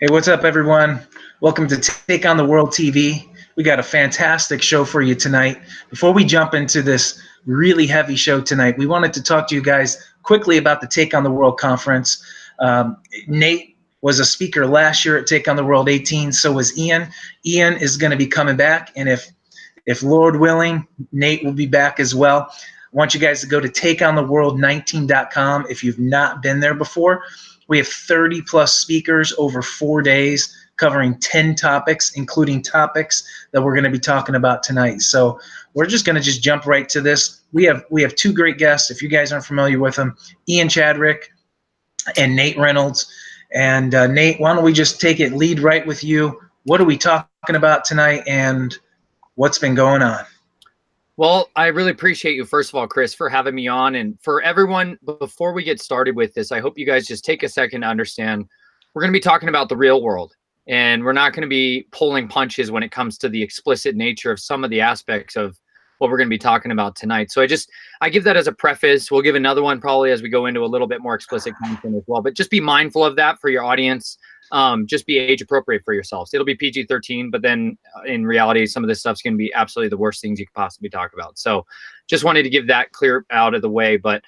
Hey, what's up, everyone? Welcome to Take on the World TV. We got a fantastic show for you tonight. Before we jump into this really heavy show tonight, we wanted to talk to you guys quickly about the Take on the World conference. Nate was a speaker last year at Take on the World 18. So was Ian. Ian is going to be coming back, and if Lord willing, Nate will be back as well. I want you guys to go to takeontheworld19.com if you've not been there before. We have 30 plus speakers over 4 days covering 10 topics, including topics that we're going to be talking about tonight. So we're just going to jump right to this. We have two great guests. If you guys aren't familiar with them, Ian Chadrick and Nate Reynolds. And Nate, why don't we just lead right with you? What are we talking about tonight, and what's been going on? Well, I really appreciate you, first of all, Chris, for having me on. And for everyone, before we get started with this, I hope you guys just take a second to understand we're going to be talking about the real world. And we're not going to be pulling punches when it comes to the explicit nature of some of the aspects of what we're going to be talking about tonight. So I give that as a preface. We'll give another one probably as we go into a little bit more explicit content as well. But just be mindful of that for your audience. Just be age appropriate for yourselves. It'll be PG-13, but then in reality, some of this stuff's going to be absolutely the worst things you could possibly talk about. So just wanted to give that clear out of the way. But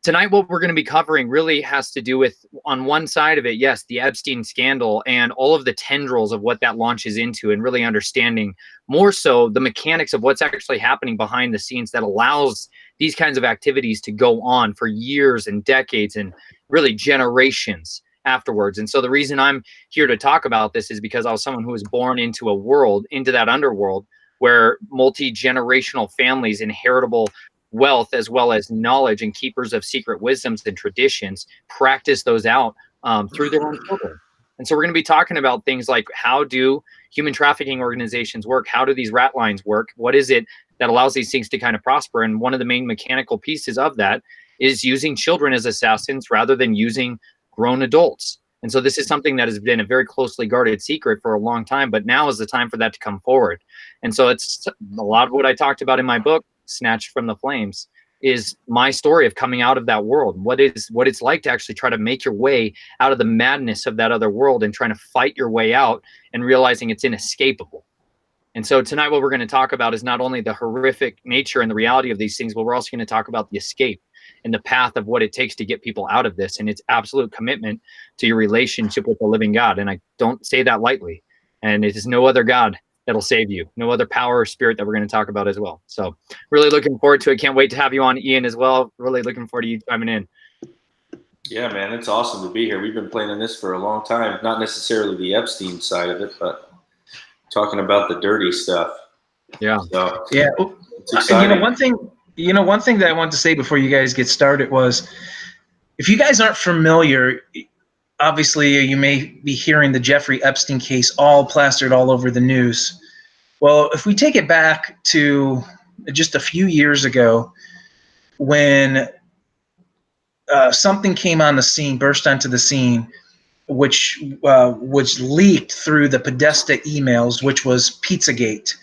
tonight, what we're going to be covering really has to do with, on one side of it, yes, the Epstein scandal and all of the tendrils of what that launches into, and really understanding more so the mechanics of what's actually happening behind the scenes that allows these kinds of activities to go on for years and decades and really generations afterwards. And so the reason I'm here to talk about this is because I was someone who was born into a world, into that underworld, where multi-generational families, inheritable wealth, as well as knowledge and keepers of secret wisdoms and traditions, practice those out through their own children. And so we're going to be talking about things like, how do human trafficking organizations work? How do these rat lines work? What is it that allows these things to kind of prosper? And one of the main mechanical pieces of that is using children as assassins rather than using grown adults. And so this is something that has been a very closely guarded secret for a long time, but now is the time for that to come forward. And so it's a lot of what I talked about in my book, Snatched from the Flames, is my story of coming out of that world, what it's like to actually try to make your way out of the madness of that other world and trying to fight your way out and realizing it's inescapable. And so tonight, what we're going to talk about is not only the horrific nature and the reality of these things, but we're also going to talk about the escape and the path of what it takes to get people out of this, and its absolute commitment to your relationship with the living God. And I don't say that lightly. And it is no other God that'll save you, no other power or spirit that we're going to talk about as well. So really looking forward to it. Can't wait to have you on, Ian, as well. Really looking forward to you chiming in. Yeah, man, it's awesome to be here. We've been planning this for a long time, not necessarily the Epstein side of it, but talking about the dirty stuff. Yeah. So, Yeah. it's exciting. One thing that I wanted to say before you guys get started was, if you guys aren't familiar, obviously you may be hearing the Jeffrey Epstein case all plastered all over the news. Well, if we take it back to just a few years ago, when something came on the scene, burst onto the scene, which leaked through the Podesta emails, which was Pizzagate.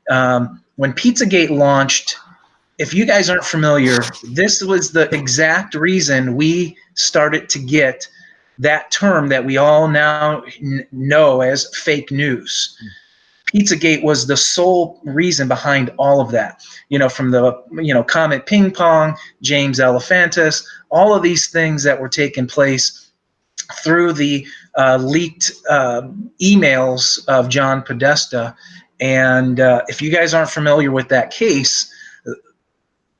When Pizzagate launched, if you guys aren't familiar, this was the exact reason we started to get that term that we all now know as fake news. Pizzagate was the sole reason behind all of that. From the, Comet Ping Pong, James Elephantis, all of these things that were taking place through the leaked emails of John Podesta. And if you guys aren't familiar with that case,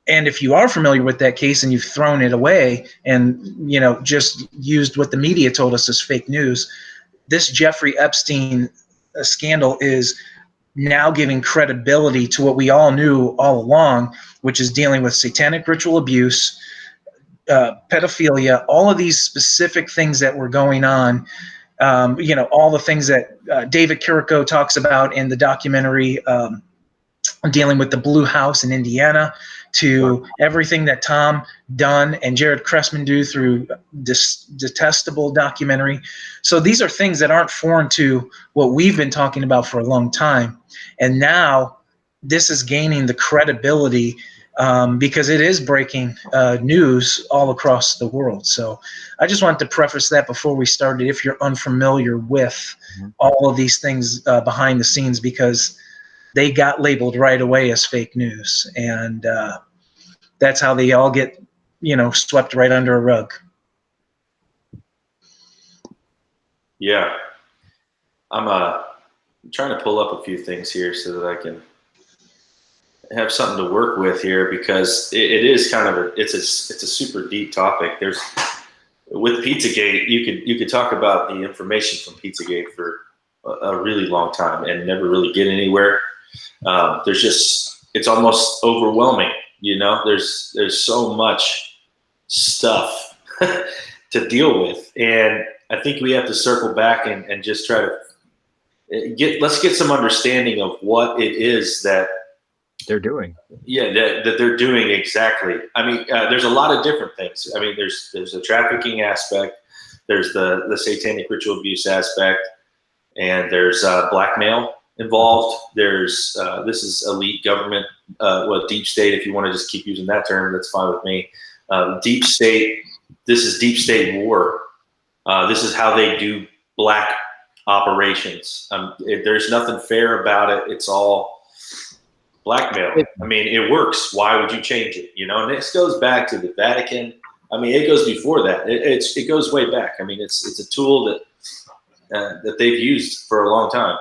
and if you are familiar with that case and you've thrown it away and, just used what the media told us as fake news, this Jeffrey Epstein scandal is now giving credibility to what we all knew all along, which is dealing with satanic ritual abuse, pedophilia, all of these specific things that were going on. All the things that David Kiriko talks about in the documentary dealing with the Blue House in Indiana, to everything that Tom Dunn and Jared Cressman do through this detestable documentary. So these are things that aren't foreign to what we've been talking about for a long time. And now this is gaining the credibility because it is breaking news all across the world. So I just wanted to preface that before we started, if you're unfamiliar with all of these things behind the scenes, because they got labeled right away as fake news. And that's how they all get, swept right under a rug. Yeah. I'm trying to pull up a few things here so that I can have something to work with here, because it is kind of it's a super deep topic. With Pizzagate, you could talk about the information from Pizzagate for a really long time and never really get anywhere. It's almost overwhelming. There's so much stuff to deal with, and I think we have to circle back and just try to let's get some understanding of what it is that they're doing. Yeah, that they're doing exactly. I mean, there's a lot of different things. I mean, there's a trafficking aspect, there's the satanic ritual abuse aspect, and there's blackmail involved. There's this is elite government, deep state. If you want to just keep using that term, that's fine with me. Deep state. This is deep state war. This is how they do black operations. There's nothing fair about it. It's all blackmail. I mean, it works. Why would you change it? And this goes back to the Vatican. I mean, it goes before that. It goes way back. I mean, it's a tool that they've used for a long time.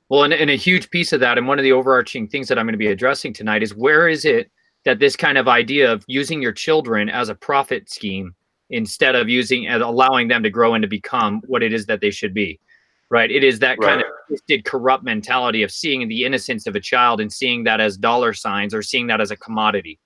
Well, and a huge piece of that, and one of the overarching things that I'm going to be addressing tonight is, where is it that this kind of idea of using your children as a profit scheme instead of allowing them to grow and to become what it is that they should be, right? It is that kind of twisted, corrupt mentality of seeing the innocence of a child and seeing that as dollar signs or seeing that as a commodity.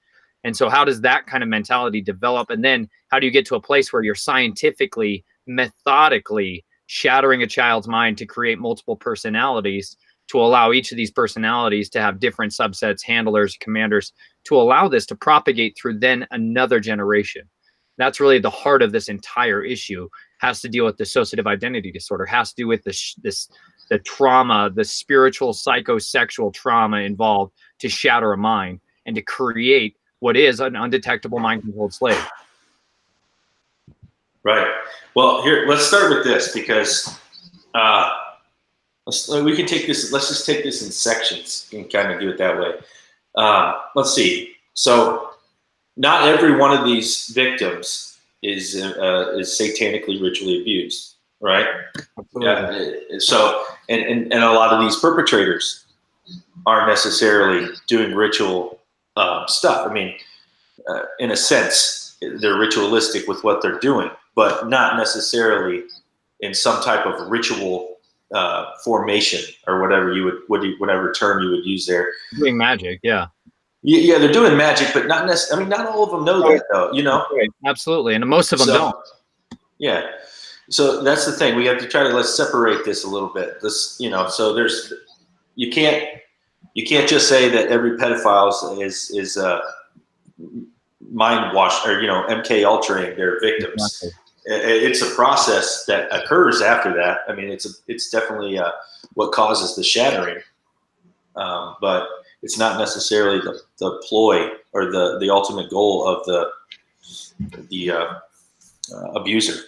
And so how does that kind of mentality develop? And then how do you get to a place where you're scientifically, methodically shattering a child's mind to create multiple personalities, to allow each of these personalities to have different subsets, handlers, commanders, to allow this to propagate through then another generation? That's really the heart of this entire issue. Has to deal with dissociative identity disorder, has to do with the trauma, the spiritual, psychosexual trauma involved to shatter a mind and to create what is an undetectable mind-controlled slave. Right. Well, here, let's start with this, because we can take this. Let's just take this in sections and kind of do it that way. Let's see. So, not every one of these victims is satanically ritually abused, right? So, and a lot of these perpetrators aren't necessarily doing ritual stuff. I mean, in a sense, they're ritualistic with what they're doing, but not necessarily in some type of ritual formation or whatever term you would use there. Doing magic, yeah. Yeah, they're doing magic, but not necessarily. I mean, not all of them know that, though. Right. Absolutely, and most of them don't. Yeah, so that's the thing. We have to try to let's separate this a little bit. So there's you can't just say that every pedophile is mind washed or MK Ultraing their victims. Exactly. It's a process that occurs after that. I mean, it's definitely what causes the shattering, but it's not necessarily the ploy or the ultimate goal of the abuser.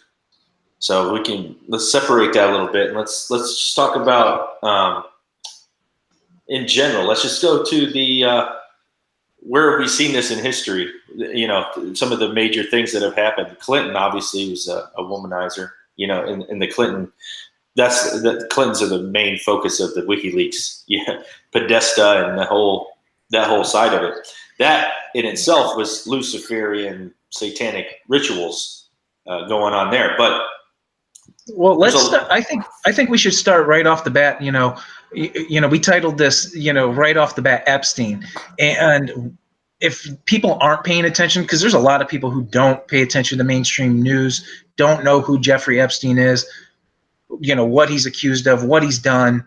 So let's separate that a little bit, and let's just talk about in general. Let's just go to the where have we seen this in history? Some of the major things that have happened. Clinton obviously was a womanizer. In the Clinton. The Clintons are the main focus of the WikiLeaks. Yeah, Podesta and that whole side of it. That in itself was Luciferian satanic rituals going on there. But I think we should start right off the bat. We titled this right off the bat Epstein, and if people aren't paying attention, because there's a lot of people who don't pay attention to mainstream news, don't know who Jeffrey Epstein is. What he's accused of, what he's done,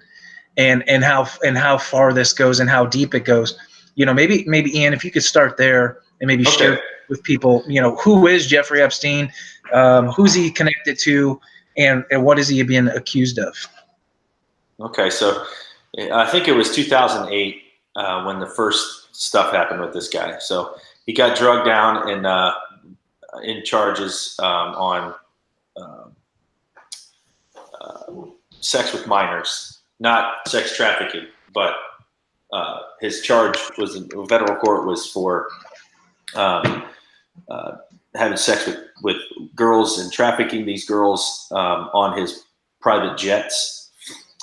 and how far this goes and how deep it goes. Maybe Ian, if you could start there and maybe share with people, who is Jeffrey Epstein, who's he connected to, and what is he being accused of? Okay, so I think it was 2008 when the first stuff happened with this guy. So he got drugged down and in charges on sex with minors, not sex trafficking, but his charge was in federal court was for having sex with girls and trafficking these girls on his private jets.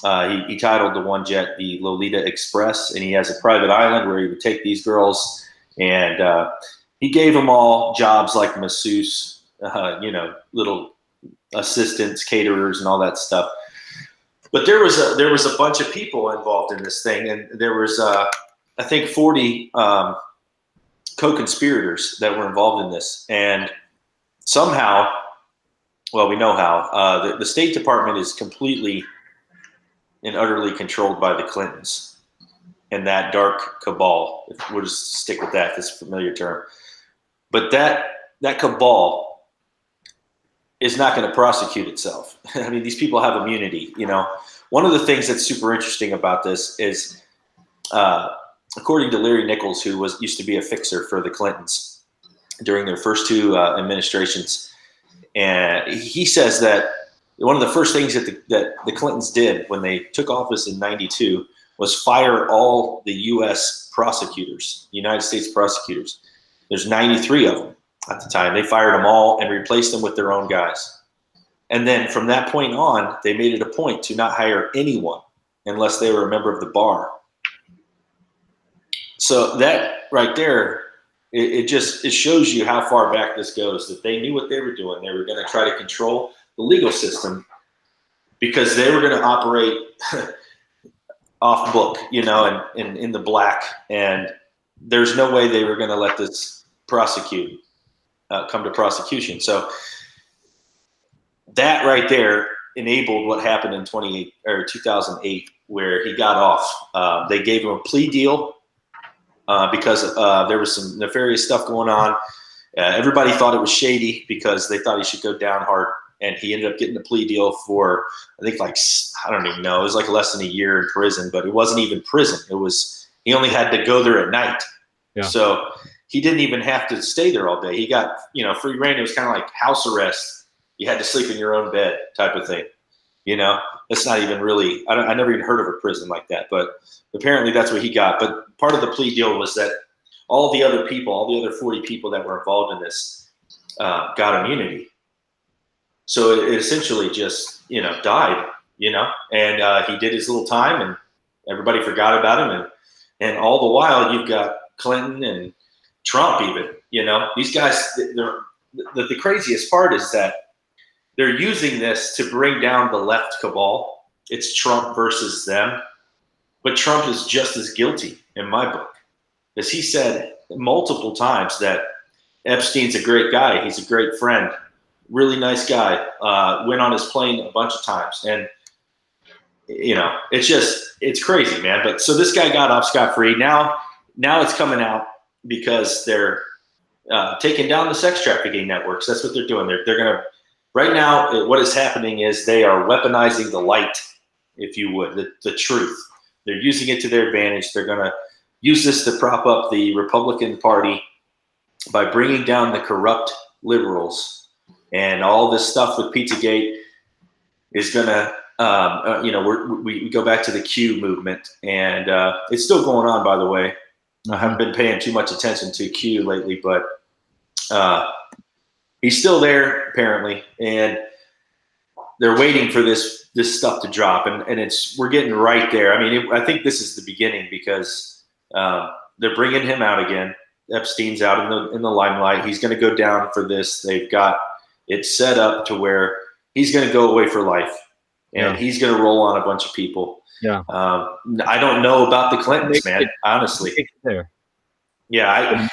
He titled the one jet the Lolita Express, and he has a private island where he would take these girls, and he gave them all jobs like masseuse, little assistants, caterers, and all that stuff. But there was a bunch of people involved in this thing, and there was I think 40 co-conspirators that were involved in this, and somehow, well, we know how the State Department is completely and utterly controlled by the Clintons and that dark cabal. If we'll just stick with that, this familiar term. But that cabal is not going to prosecute itself. I mean, these people have immunity. One of the things that's super interesting about this is, according to Larry Nichols, who used to be a fixer for the Clintons during their first two administrations, and he says that one of the first things that the Clintons did when they took office in '92 was fire all the U.S. prosecutors, United States prosecutors. There's 93 of them at the time. They fired them all and replaced them with their own guys. And then from that point on, they made it a point to not hire anyone unless they were a member of the bar. So that right there, it shows you how far back this goes, that they knew what they were doing. They were going to try to control the legal system because they were going to operate off book, and in the black. And there's no way they were going to let this come to prosecution. So that right there enabled what happened in 2008, where he got off. They gave him a plea deal because there was some nefarious stuff going on. Everybody thought it was shady because they thought he should go down hard. And he ended up getting a plea deal for, I think, I don't even know. It was like less than a year in prison, but it wasn't even prison. He only had to go there at night. Yeah. So he didn't even have to stay there all day. He got, free reign. It was kind of like house arrest. You had to sleep in your own bed type of thing. That's not even really, I never even heard of a prison like that, but apparently that's what he got. But part of the plea deal was that all the other 40 people that were involved in this got immunity. So it essentially just, died, and he did his little time and everybody forgot about him. And all the while you've got Clinton and Trump even, these guys, the craziest part is that they're using this to bring down the left cabal. It's Trump versus them. But Trump is just as guilty in my book, as he said multiple times that Epstein's a great guy. He's a great friend. Really nice guy, went on his plane a bunch of times. And, it's crazy, man. But so this guy got off scot-free. Now it's coming out because they're taking down the sex trafficking networks. That's what they're doing. They're going to, right now, what is happening is they are weaponizing the light, if you would, the truth. They're using it to their advantage. They're going to use this to prop up the Republican Party by bringing down the corrupt liberals. And all this stuff with Pizzagate is going to, we go back to the Q movement. And it's still going on, by the way. I haven't been paying too much attention to Q lately, but he's still there, apparently. And they're waiting for this stuff to drop. And we're getting right there. I mean, I think this is the beginning because they're bringing him out again. Epstein's out in the limelight. He's going to go down for this. They've got it's set up to where he's going to go away for life, and he's going to roll on a bunch of people. Yeah. I don't know about the Clintons, man, honestly. Yeah.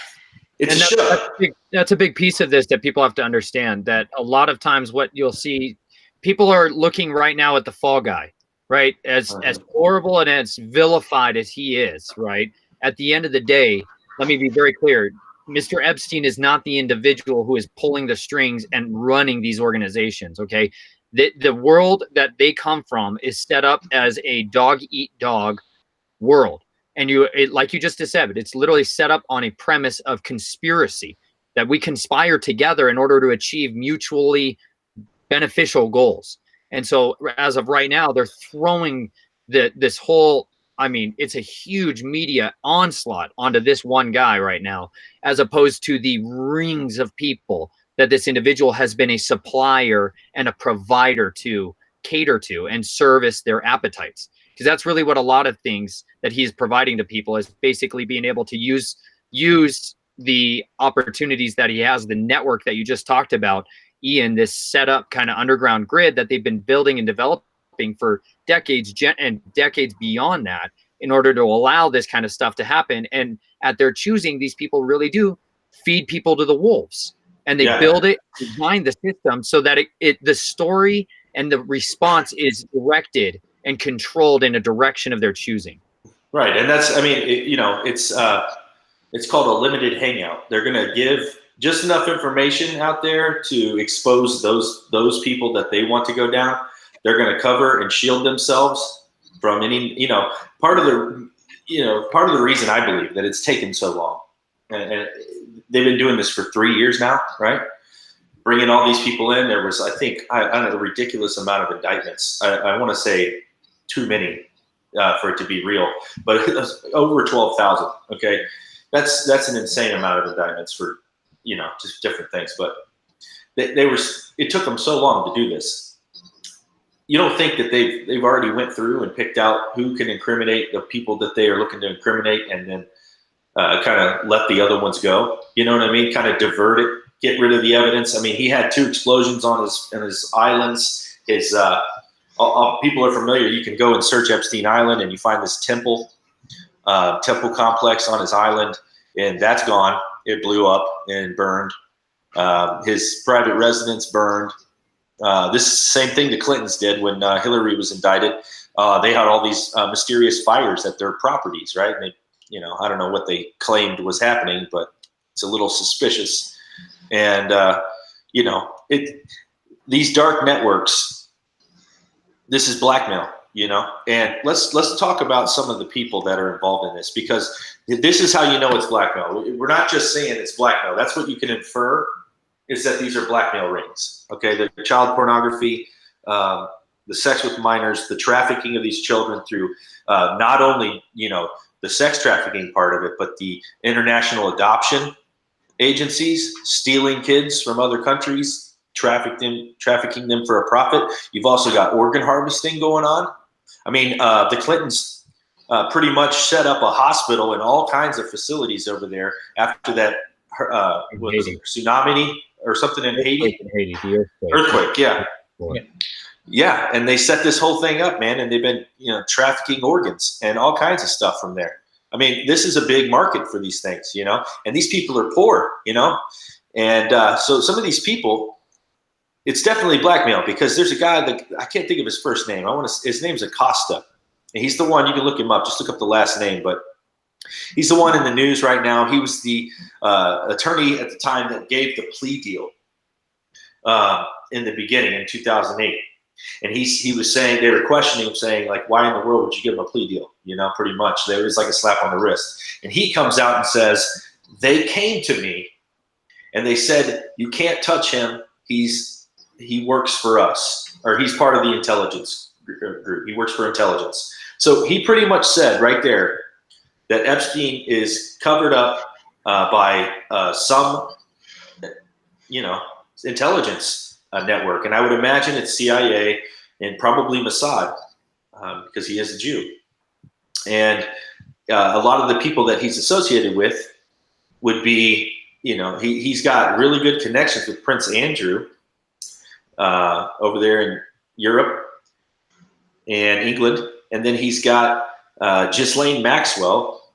That's a big piece of this that people have to understand, that a lot of times what you'll see, people are looking right now at the fall guy, right? As horrible and as vilified as he is, right? At the end of the day, let me be very clear. Mr. Epstein is not the individual who is pulling the strings and running these organizations, okay? The world that they come from is set up as a dog-eat-dog world. And like you just said, it's literally set up on a premise of conspiracy, that we conspire together in order to achieve mutually beneficial goals. And so as of right now, they're throwing this whole, I mean, it's a huge media onslaught onto this one guy right now, as opposed to the rings of people that this individual has been a supplier and a provider to cater to and service their appetites. Because that's really what a lot of things that he's providing to people is basically being able to use the opportunities that he has, the network that you just talked about, Ian, this setup kind of underground grid that they've been building and developing for decades and decades beyond that, in order to allow this kind of stuff to happen. And at their choosing, these people really do feed people to the wolves, and they build it, design the system so that the story and the response is directed and controlled in a direction of their choosing. Right. And that's, I mean, it's called a limited hangout. They're going to give just enough information out there to expose those people that they want to go down. They're going to cover and shield themselves from any, part of the reason I believe that it's taken so long, and they've been doing this for 3 years now, right? Bringing all these people in. There was, I think, a ridiculous amount of indictments. I want to say too many for it to be real, but it was over 12,000. Okay. That's an insane amount of indictments for, just different things. But it took them so long to do this. You don't think that they've already went through and picked out who can incriminate the people that they are looking to incriminate, and then kind of let the other ones go? You know what I mean? Kind of divert it, get rid of the evidence. I mean, he had 2 explosions on his islands. People are familiar. You can go and search Epstein Island, and you find this temple complex on his island, and that's gone. It blew up and burned. His private residence burned. This is the same thing the Clintons did when Hillary was indicted. They had all these mysterious fires at their properties, right? And they, I don't know what they claimed was happening, but it's a little suspicious. And these dark networks, this is blackmail. And let's talk about some of the people that are involved in this, because this is how you know it's blackmail. We're not just saying it's blackmail. That's what you can infer, is that these are blackmail rings. Okay, the child pornography, the sex with minors, the trafficking of these children through not only the sex trafficking part of it, but the international adoption agencies stealing kids from other countries, trafficking them for a profit. You've also got organ harvesting going on. I mean, the Clintons pretty much set up a hospital and all kinds of facilities over there after that tsunami or something in Haiti. Earthquake, yeah. Yeah, and they set this whole thing up, man, and they've been trafficking organs and all kinds of stuff from there. I mean, this is a big market for these things, and these people are poor, and so some of these people, it's definitely blackmail, because there's a guy that I can't think of his first name. His name's Acosta. And he's the one, you can look him up, just look up the last name, but he's the one in the news right now. He was the attorney at the time that gave the plea deal in the beginning in 2008. And he was saying, they were questioning him, saying, like, why in the world would you give him a plea deal? Pretty much. It was like a slap on the wrist. And he comes out and says, they came to me and they said, you can't touch him. He works for us, or he's part of the intelligence group. He works for intelligence. So he pretty much said right there that Epstein is covered up by some, intelligence network. And I would imagine it's CIA and probably Mossad, because he is a Jew. And a lot of the people that he's associated with would be, he's got really good connections with Prince Andrew over there in Europe and England. And then he's got Ghislaine Maxwell.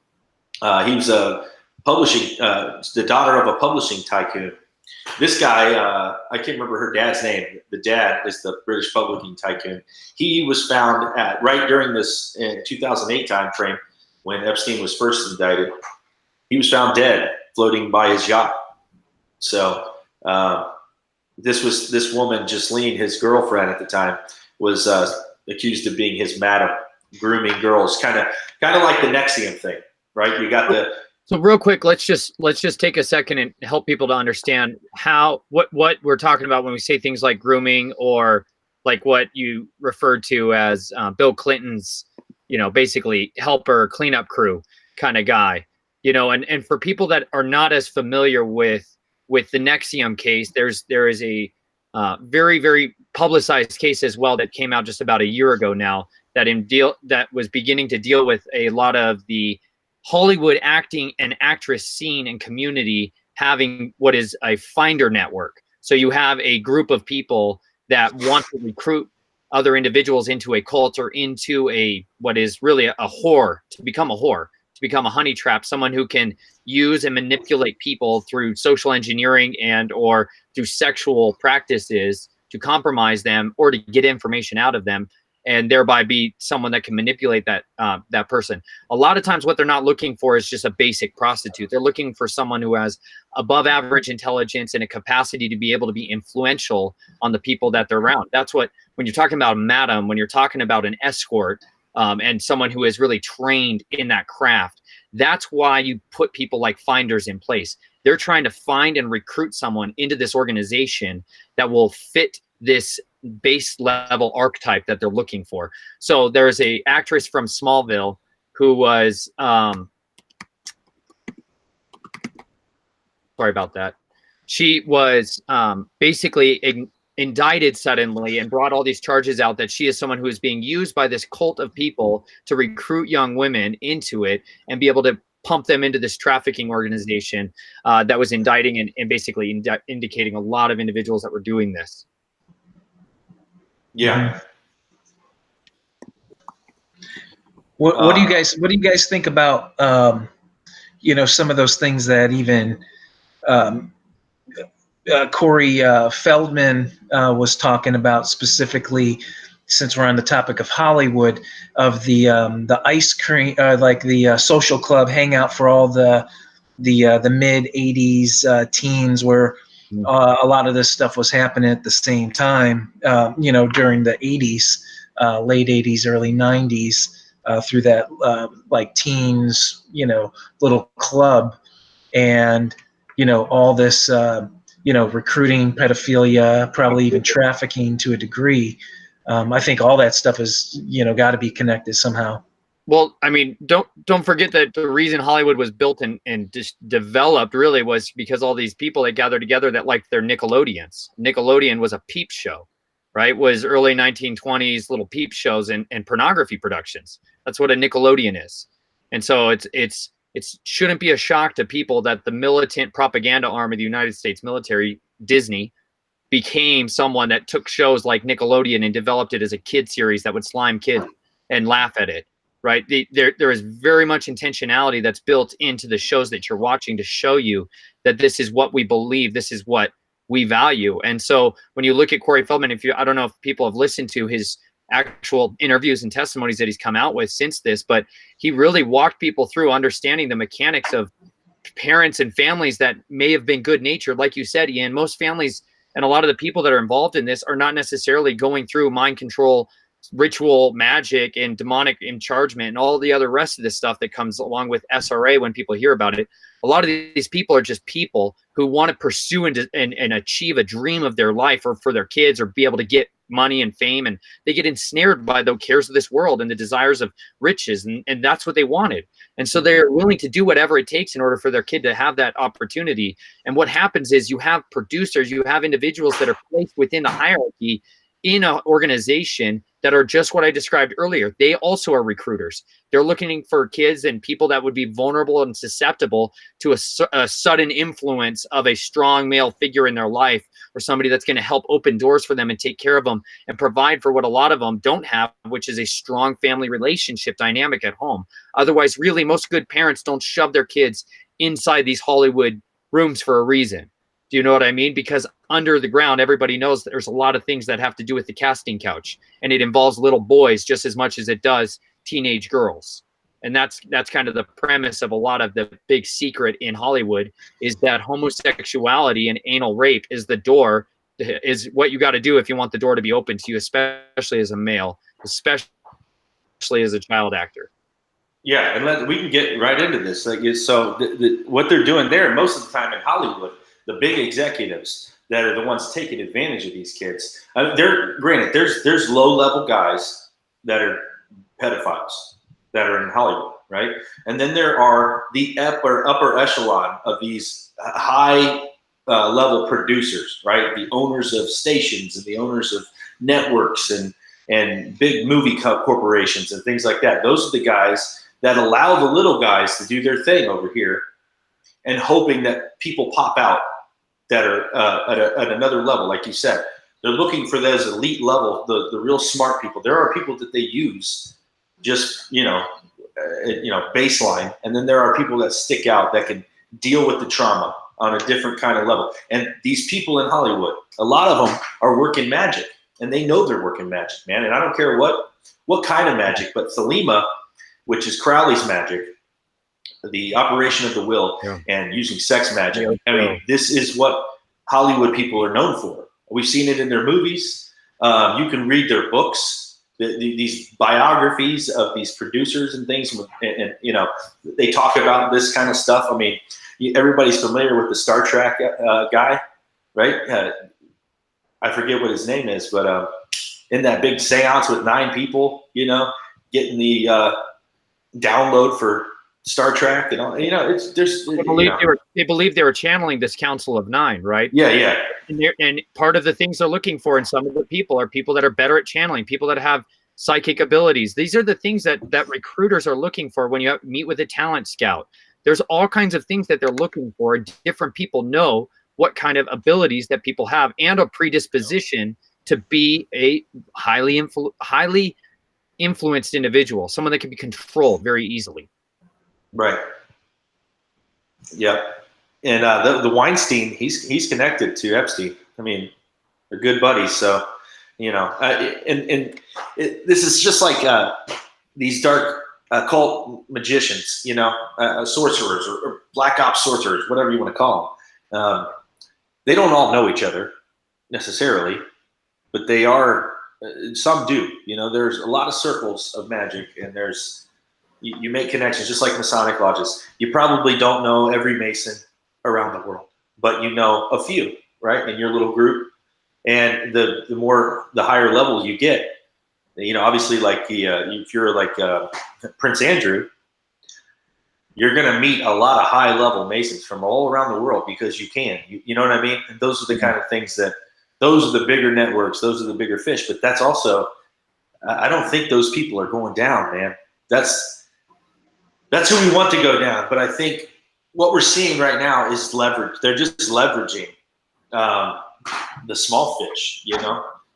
He was the daughter of a publishing tycoon. This guy, I can't remember her dad's name. The dad is the British publishing tycoon. He was found right during this 2008 time frame when Epstein was first indicted. He was found dead floating by his yacht. So this woman, Ghislaine, his girlfriend at the time, was accused of being his madam, grooming girls, kind of like the Nexium thing, right? You got the. So real quick, let's just take a second and help people to understand what we're talking about when we say things like grooming, or like what you referred to as Bill Clinton's, basically helper cleanup crew kind of guy, and for people that are not as familiar with the Nexium case, there is a very, very publicized case as well that came out just about a year ago now that was beginning to deal with a lot of the Hollywood acting and actress scene and community having what is a finder network. So you have a group of people that want to recruit other individuals into a cult or into what is really a whore, to become a honey trap, someone who can use and manipulate people through social engineering and or through sexual practices to compromise them or to get information out of them, and thereby be someone that can manipulate that person. A lot of times what they're not looking for is just a basic prostitute. They're looking for someone who has above average intelligence and a capacity to be able to be influential on the people that they're around. That's what, when you're talking about a madam, when you're talking about an escort, and someone who is really trained in that craft, that's why you put people like finders in place. They're trying to find and recruit someone into this organization that will fit this base level archetype that they're looking for. So there's a actress from Smallville who was sorry about that. She was basically indicted suddenly and brought all these charges out that she is someone who is being used by this cult of people to recruit young women into it and be able to pump them into this trafficking organization that was indicting and basically indicating a lot of individuals that were doing this. Yeah. What do you guys think about some of those things that even Corey Feldman was talking about, specifically, since we're on the topic of Hollywood, of the ice cream, like the social club hangout for all the mid 80s teens, where a lot of this stuff was happening at the same time, during the 80s, late 80s, early 90s, through that like teens, little club, and all this recruiting, pedophilia, probably even trafficking to a degree. I think all that stuff is got to be connected somehow. Well, I mean, don't forget that the reason Hollywood was built and just developed really was because all these people that gathered together that liked their Nickelodeons. Nickelodeon was a peep show, right? Was early 1920s little peep shows and pornography productions. That's what a Nickelodeon is. And so it shouldn't be a shock to people that the militant propaganda arm of the United States military, Disney, became someone that took shows like Nickelodeon and developed it as a kid series that would slime kids and laugh at it. Right. There is very much intentionality that's built into the shows that you're watching to show you that this is what we believe. This is what we value. And so when you look at Corey Feldman, I don't know if people have listened to his actual interviews and testimonies that he's come out with since this, but he really walked people through understanding the mechanics of parents and families that may have been good natured. Like you said, Ian, most families and a lot of the people that are involved in this are not necessarily going through mind control, ritual magic and demonic enchargement and all the other rest of this stuff that comes along with SRA when people hear about it. A lot of these people are just people who want to pursue and achieve a dream of their life, or for their kids, or be able to get money and fame, and they get ensnared by the cares of this world and the desires of riches, and that's what they wanted. And so they're willing to do whatever it takes in order for their kid to have that opportunity. And what happens is you have producers, you have individuals that are placed within the hierarchy in an organization that are just what I described earlier. They also are recruiters. They're looking for kids and people that would be vulnerable and susceptible to a sudden influence of a strong male figure in their life, or somebody that's going to help open doors for them and take care of them and provide for what a lot of them don't have, which is a strong family relationship dynamic at home. Otherwise, really, most good parents don't shove their kids inside these Hollywood rooms for a reason. Do you know what I mean? Because under the ground, everybody knows that there's a lot of things that have to do with the casting couch, and it involves little boys just as much as it does teenage girls. And that's kind of the premise of a lot of the big secret in Hollywood, is that homosexuality and anal rape is the door, is what you got to do if you want the door to be open to you, especially as a male, especially especially as a child actor. Yeah, and we can get right into this. So what they're doing there, most of the time in Hollywood, the big executives that are the ones taking advantage of these kids. Granted, there's low-level guys that are pedophiles that are in Hollywood, right? And then there are the upper echelon of these high level producers, right? The owners of stations and the owners of networks and big movie corporations and things like that. Those are the guys that allow the little guys to do their thing over here, and hoping that people pop out that are at another level. Like you said, they're looking for those elite level, the real smart people. There are people that they use just, baseline. And then there are people that stick out that can deal with the trauma on a different kind of level. And these people in Hollywood, a lot of them are working magic, and they know they're working magic, man. And I don't care what kind of magic, but Thelema, which is Crowley's magic, the operation of the will, and using sex magic. I mean, this is what Hollywood people are known for. We've seen it in their movies. You can read their books, these biographies of these producers and things, and they talk about this kind of stuff. I mean, everybody's familiar with the Star Trek guy, right? I forget what his name is, but in that big seance with 9 people, getting the download for Star Trek and all, they believe they were channeling this Council of 9, right? Yeah. And part of the things they're looking for in some of the people are people that are better at channeling, people that have psychic abilities. These are the things that recruiters are looking for when you meet with a talent scout. There's all kinds of things that they're looking for. Different people know what kind of abilities that people have and a predisposition to be a highly influenced individual, someone that can be controlled very easily. Right. Yeah. And the Weinstein, he's connected to Epstein. I mean, they're good buddies. So, this is just like these dark occult magicians, sorcerers or black ops sorcerers, whatever you want to call them. They don't all know each other necessarily, but they are. Some do. There's a lot of circles of magic, and you make connections, just like Masonic lodges. You probably don't know every Mason around the world, but you know a few, right, in your little group. And the higher levels you get, obviously, like if you're like Prince Andrew, you're going to meet a lot of high level Masons from all around the world because you can. You know what I mean? And those are the kind of things those are the bigger networks. Those are the bigger fish. But that's also, I don't think those people are going down, man. That's who we want to go down. But I think what we're seeing right now is leverage. They're just leveraging the small fish.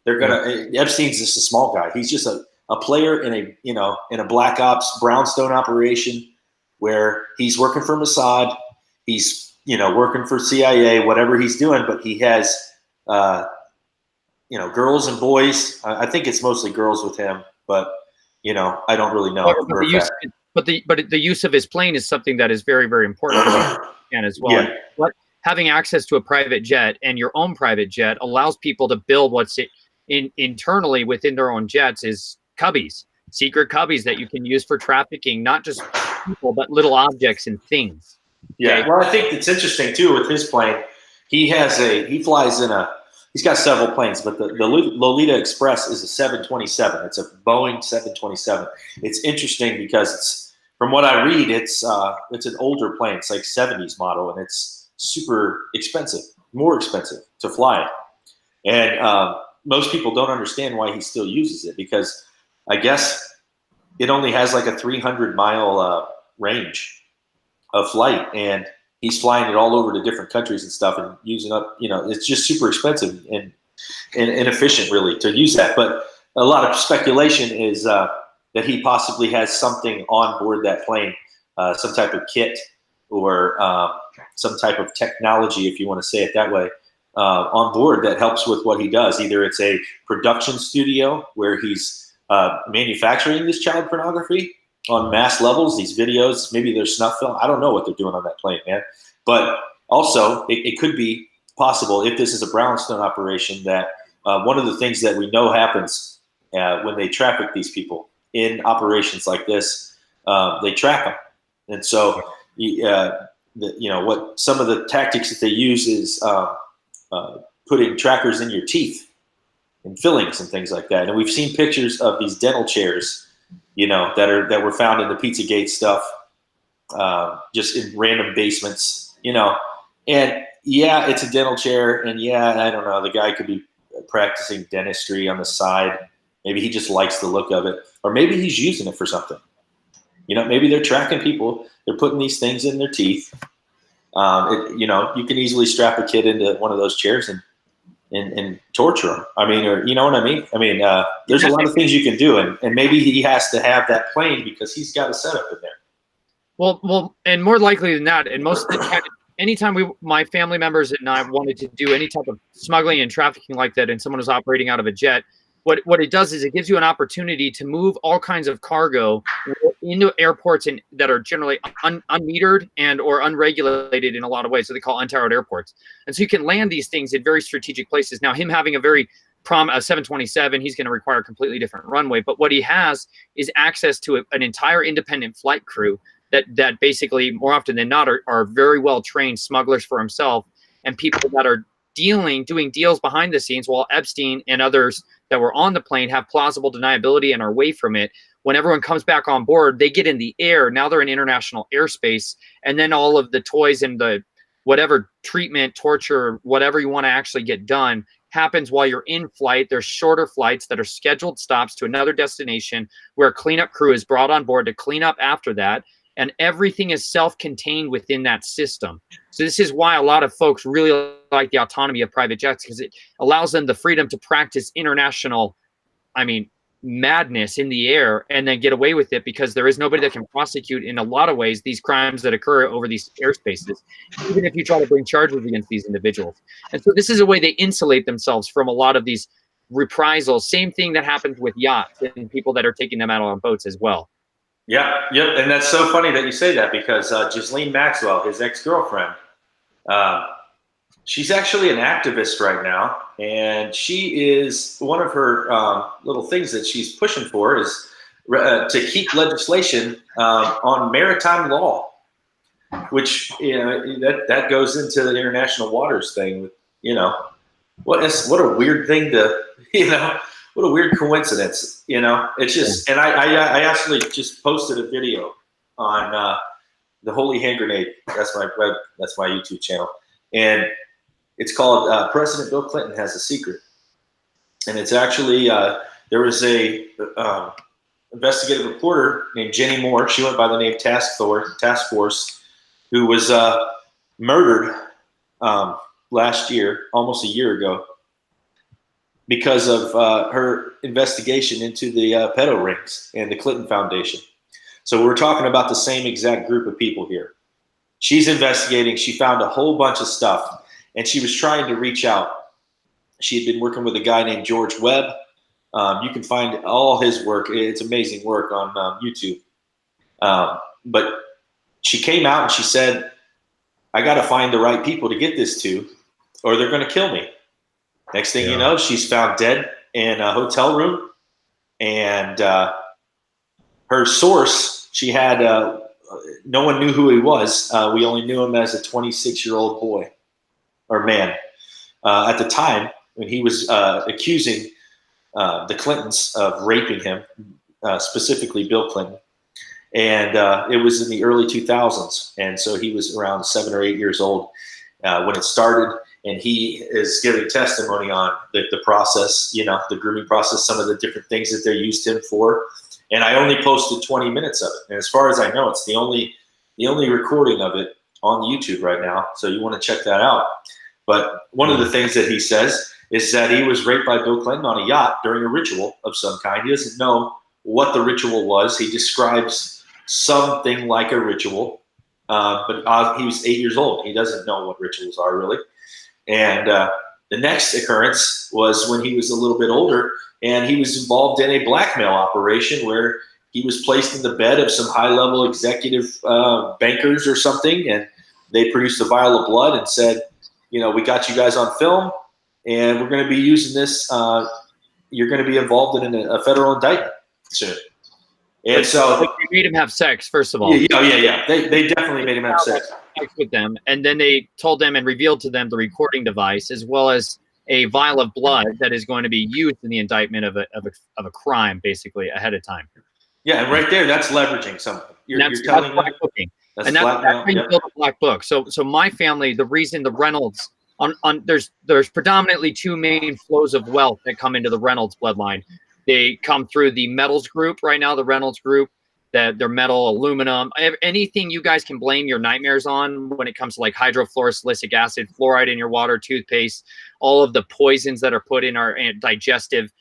They're gonna. Epstein's just a small guy. He's just a player in a black ops brownstone operation where he's working for Mossad. He's working for CIA, whatever he's doing. But he has girls and boys. I think it's mostly girls with him, but I don't really know. But the use of his plane is something that is very, very important as well. Yeah. But having access to a private jet and your own private jet allows people to build what's internally within their own jets is cubbies, secret cubbies that you can use for trafficking, not just people, but little objects and things. Yeah. Okay? Well, I think it's interesting too with his plane. He flies he's got several planes, but the Lolita Express is a 727. It's a Boeing 727. It's interesting because from what I read, it's an older plane. It's like 70s model, and it's super expensive, more expensive to fly. And most people don't understand why he still uses it because I guess it only has like a 300-mile range of flight, and he's flying it all over to different countries and stuff and using up, it's just super expensive and inefficient really to use that. But a lot of speculation is that he possibly has something on board that plane, some type of kit or some type of technology, if you want to say it that way, on board that helps with what he does. Either it's a production studio where he's manufacturing this child pornography on mass levels, these videos, maybe they're snuff film. I don't know what they're doing on that plane, man. But also, it could be possible, if this is a brownstone operation, that one of the things that we know happens when they traffic these people in operations like this, they track them. And so, what some of the tactics that they use is putting trackers in your teeth and fillings and things like that. And we've seen pictures of these dental chairs, that were found in the Pizzagate stuff, just in random basements, and yeah, it's a dental chair. And yeah, I don't know, the guy could be practicing dentistry on the side. Maybe he just likes the look of it, or maybe he's using it for something. Maybe they're tracking people. They're putting these things in their teeth. You can easily strap a kid into one of those chairs and torture them. I mean, or you know what I mean? I mean, there's a lot of things you can do, and maybe he has to have that plane because he's got a setup in there. Well, and more likely than that, and most of the time, anytime my family members and I wanted to do any type of smuggling and trafficking like that, and someone was operating out of a jet, what it does is it gives you an opportunity to move all kinds of cargo into airports that are generally unmetered and or unregulated in a lot of ways. So they call untowered airports. And so you can land these things in very strategic places. Now, him having a 727, he's going to require a completely different runway. But what he has is access to an entire independent flight crew that basically, more often than not, are very well trained smugglers for himself, and people that are doing deals behind the scenes, while Epstein and others that were on the plane have plausible deniability and are away from it. When everyone comes back on board, they get in the air. Now they're in international airspace, and then all of the toys and the whatever treatment, torture, whatever you want to actually get done happens while you're in flight. There's shorter flights that are scheduled stops to another destination where a cleanup crew is brought on board to clean up after that. And everything is self-contained within that system. So this is why a lot of folks really like the autonomy of private jets, because it allows them the freedom to practice international, madness in the air and then get away with it, because there is nobody that can prosecute in a lot of ways these crimes that occur over these airspaces, even if you try to bring charges against these individuals. And so this is a way they insulate themselves from a lot of these reprisals. Same thing that happens with yachts and people that are taking them out on boats as well. Yeah, yep, and that's so funny that you say that, because Ghislaine Maxwell, his ex-girlfriend, she's actually an activist right now, and she is, one of her little things that she's pushing for is to keep legislation on maritime law, which that goes into the international waters thing. What a weird thing to what a weird coincidence, It's just, and I actually just posted a video on the Holy Hand Grenade. That's my YouTube channel, and it's called "President Bill Clinton Has a Secret," and it's actually there was a investigative reporter named Jenny Moore. She went by the name Task Force, who was murdered last year, almost a year ago, because of her investigation into the pedo rings and the Clinton Foundation. So we're talking about the same exact group of people here. She's investigating. She found a whole bunch of stuff, and she was trying to reach out. She had been working with a guy named George Webb. You can find all his work. It's amazing work on YouTube. But she came out and she said, I got to find the right people to get this to, or they're going to kill me. Next thing you know, she's found dead in a hotel room, and her source, she had, no one knew who he was. We only knew him as a 26-year-old boy or man at the time, when he was accusing the Clintons of raping him, specifically Bill Clinton. And it was in the early 2000s. And so he was around 7 or 8 years old when it started. And he is giving testimony on the process, the grooming process, some of the different things that they used him for. And I only posted 20 minutes of it. And as far as I know, it's the only recording of it on YouTube right now. So you want to check that out. But one of the things that he says is that he was raped by Bill Clinton on a yacht during a ritual of some kind. He doesn't know what the ritual was. He describes something like a ritual, but he was 8 years old. He doesn't know what rituals are, really. And the next occurrence was when he was a little bit older, and he was involved in a blackmail operation where he was placed in the bed of some high-level executive bankers or something, and they produced a vial of blood and said, we got you guys on film, and we're going to be using this. You're going to be involved in a federal indictment soon. And so they made him have sex, first of all. Yeah. They definitely made him have sex with them, and then they told them and revealed to them the recording device as well as a vial of blood that is going to be used in the indictment of a crime, basically ahead of time. Yeah, and right there, that's leveraging something. You're telling them that's how you build a black book. So my family, the reason the Reynolds there's predominantly two main flows of wealth that come into the Reynolds bloodline. They come through the metals group right now, the Reynolds group, that they're metal, aluminum, anything you guys can blame your nightmares on when it comes to like hydrofluorosilicic acid, fluoride in your water, toothpaste, all of the poisons that are put in our digestive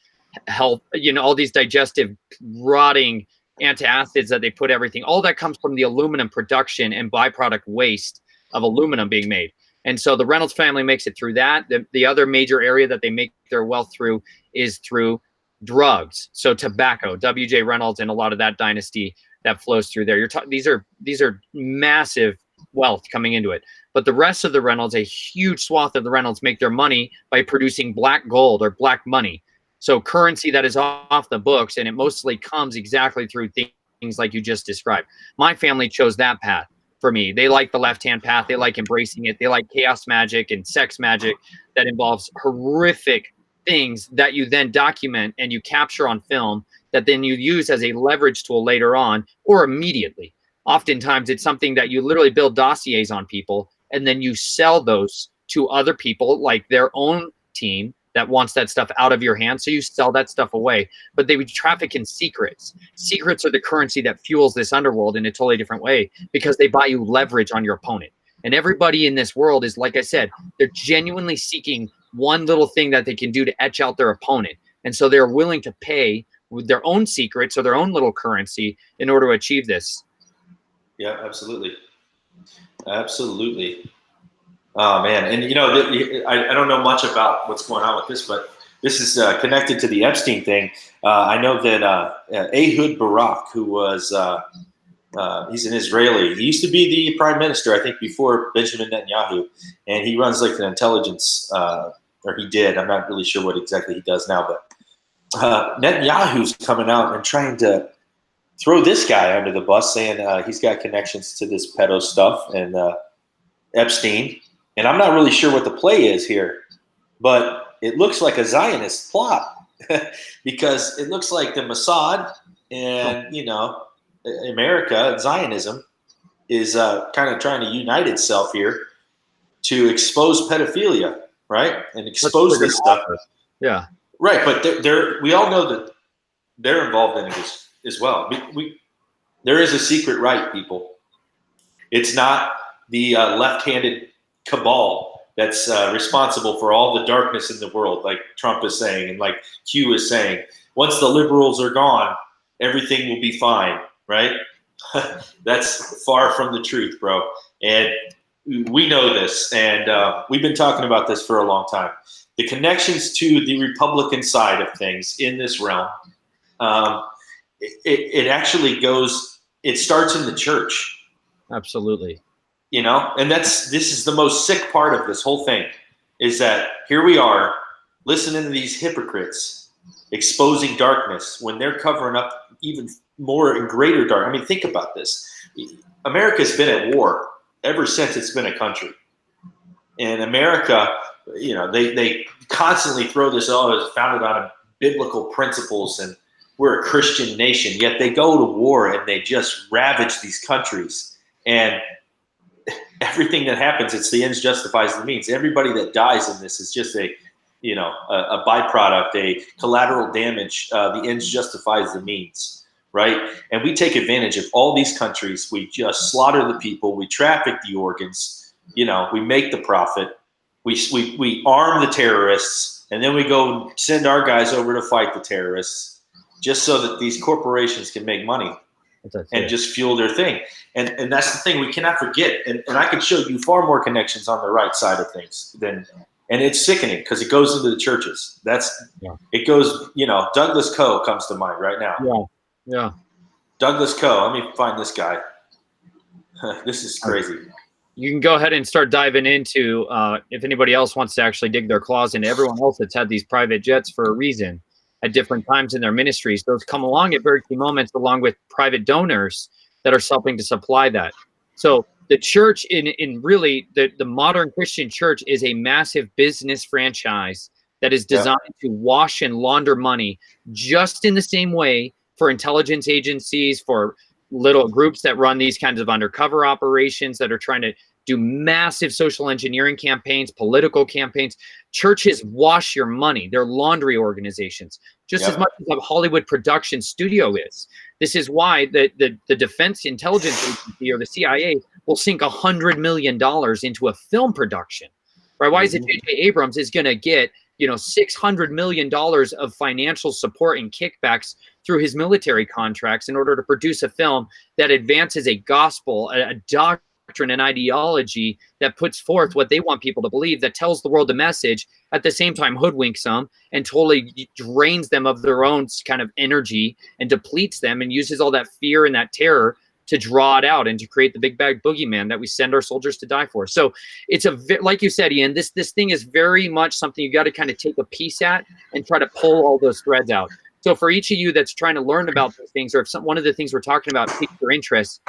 health, all these digestive rotting antacids that they put everything, all that comes from the aluminum production and byproduct waste of aluminum being made. And so the Reynolds family makes it through that. The other major area that they make their wealth through is through drugs. So tobacco, W.J. Reynolds, and a lot of that dynasty that flows through there. These are massive wealth coming into it. But the rest of the Reynolds, a huge swath of the Reynolds, make their money by producing black gold or black money. So currency that is off the books, and it mostly comes exactly through things like you just described. My family chose that path for me. They like the left-hand path. They like embracing it. They like chaos magic and sex magic that involves horrific things that you then document and you capture on film that then you use as a leverage tool later on or immediately. Oftentimes it's something that you literally build dossiers on people and then you sell those to other people, like their own team that wants that stuff out of your hands. So you sell that stuff away, but they would traffic in secrets. Secrets are the currency that fuels this underworld in a totally different way because they buy you leverage on your opponent. And everybody in this world is, like I said, they're genuinely seeking one little thing that they can do to etch out their opponent. And so they're willing to pay with their own secrets or their own little currency in order to achieve this. Yeah, absolutely. Absolutely. Oh, man. And, I don't know much about what's going on with this, but this is connected to the Epstein thing. I know that Ehud Barak, who was he's an Israeli. He used to be the prime minister, I think, before Benjamin Netanyahu, and he runs like an intelligence, or he did. I'm not really sure what exactly he does now, but Netanyahu's coming out and trying to throw this guy under the bus, saying he's got connections to this pedo stuff and Epstein. And I'm not really sure what the play is here, but it looks like a Zionist plot because it looks like the Mossad and, America, Zionism, is kind of trying to unite itself here to expose pedophilia, right? And expose this stuff. Yeah. Right, but we all know that they're involved in it as well. There is a secret right, people. It's not the left-handed cabal that's responsible for all the darkness in the world, like Trump is saying and like Q is saying. Once the liberals are gone, everything will be fine, right? That's far from the truth, bro. And we know this, and we've been talking about this for a long time. The connections to the Republican side of things in this realm, it actually goes, it starts in the church. Absolutely. And this is the most sick part of this whole thing, is that here we are listening to these hypocrites exposing darkness when they're covering up even more and greater dark. I mean, think about this. America's been at war ever since it's been a country. And America, they constantly throw this, it's founded on biblical principles and we're a Christian nation, yet they go to war and they just ravage these countries. And everything that happens, it's the ends justifies the means. Everybody that dies in this is just a byproduct, a collateral damage. The ends justifies the means, right? And we take advantage of all these countries. We just slaughter the people. We traffic the organs. We make the profit. We arm the terrorists, and then we go send our guys over to fight the terrorists, just so that these corporations can make money and just fuel their thing. And that's the thing we cannot forget. And I could show you far more connections on the right side of things and it's sickening because it goes into the churches. It goes, Douglas Coe comes to mind right now. Yeah. Douglas Coe. Let me find this guy. This is crazy. You can go ahead and start diving into if anybody else wants to actually dig their claws into everyone else that's had these private jets for a reason. at different times in their ministries. Those come along at very key moments, along with private donors that are helping to supply that. So the church in really the modern Christian church is a massive business franchise that is designed to wash and launder money, just in the same way for intelligence agencies, for little groups that run these kinds of undercover operations that are trying to do massive social engineering campaigns, political campaigns. Churches wash your money. They're laundry organizations, just as much as a Hollywood production studio is. This is why the Defense Intelligence Agency or the CIA will sink $100 million into a film production, right? Why is it J.J. Abrams is going to get, $600 million of financial support and kickbacks through his military contracts in order to produce a film that advances a gospel, a doctrine, an ideology that puts forth what they want people to believe, that tells the world a message, at the same time hoodwinks them and totally drains them of their own kind of energy and depletes them and uses all that fear and that terror to draw it out and to create the big bad boogeyman that we send our soldiers to die for. So it's like you said, Ian, this thing is very much something you got to kind of take a piece at and try to pull all those threads out. So for each of you that's trying to learn about these things, or if one of the things we're talking about piques your interest,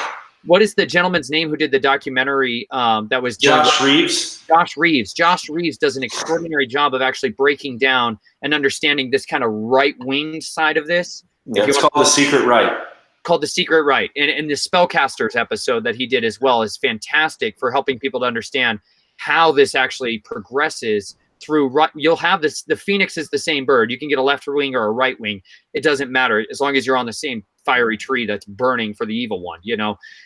what is the gentleman's name who did the documentary that was Josh Reeves? Josh Reeves. Josh Reeves does an extraordinary job of actually breaking down and understanding this kind of right-wing side of this. Yeah, it's called The Secret Right. Called The Secret Right. And the Spellcasters episode that he did as well is fantastic for helping people to understand how this actually progresses through. You'll have this, the phoenix is the same bird. You can get a left wing or a right wing. It doesn't matter as long as you're on the same fiery tree that's burning for the evil one,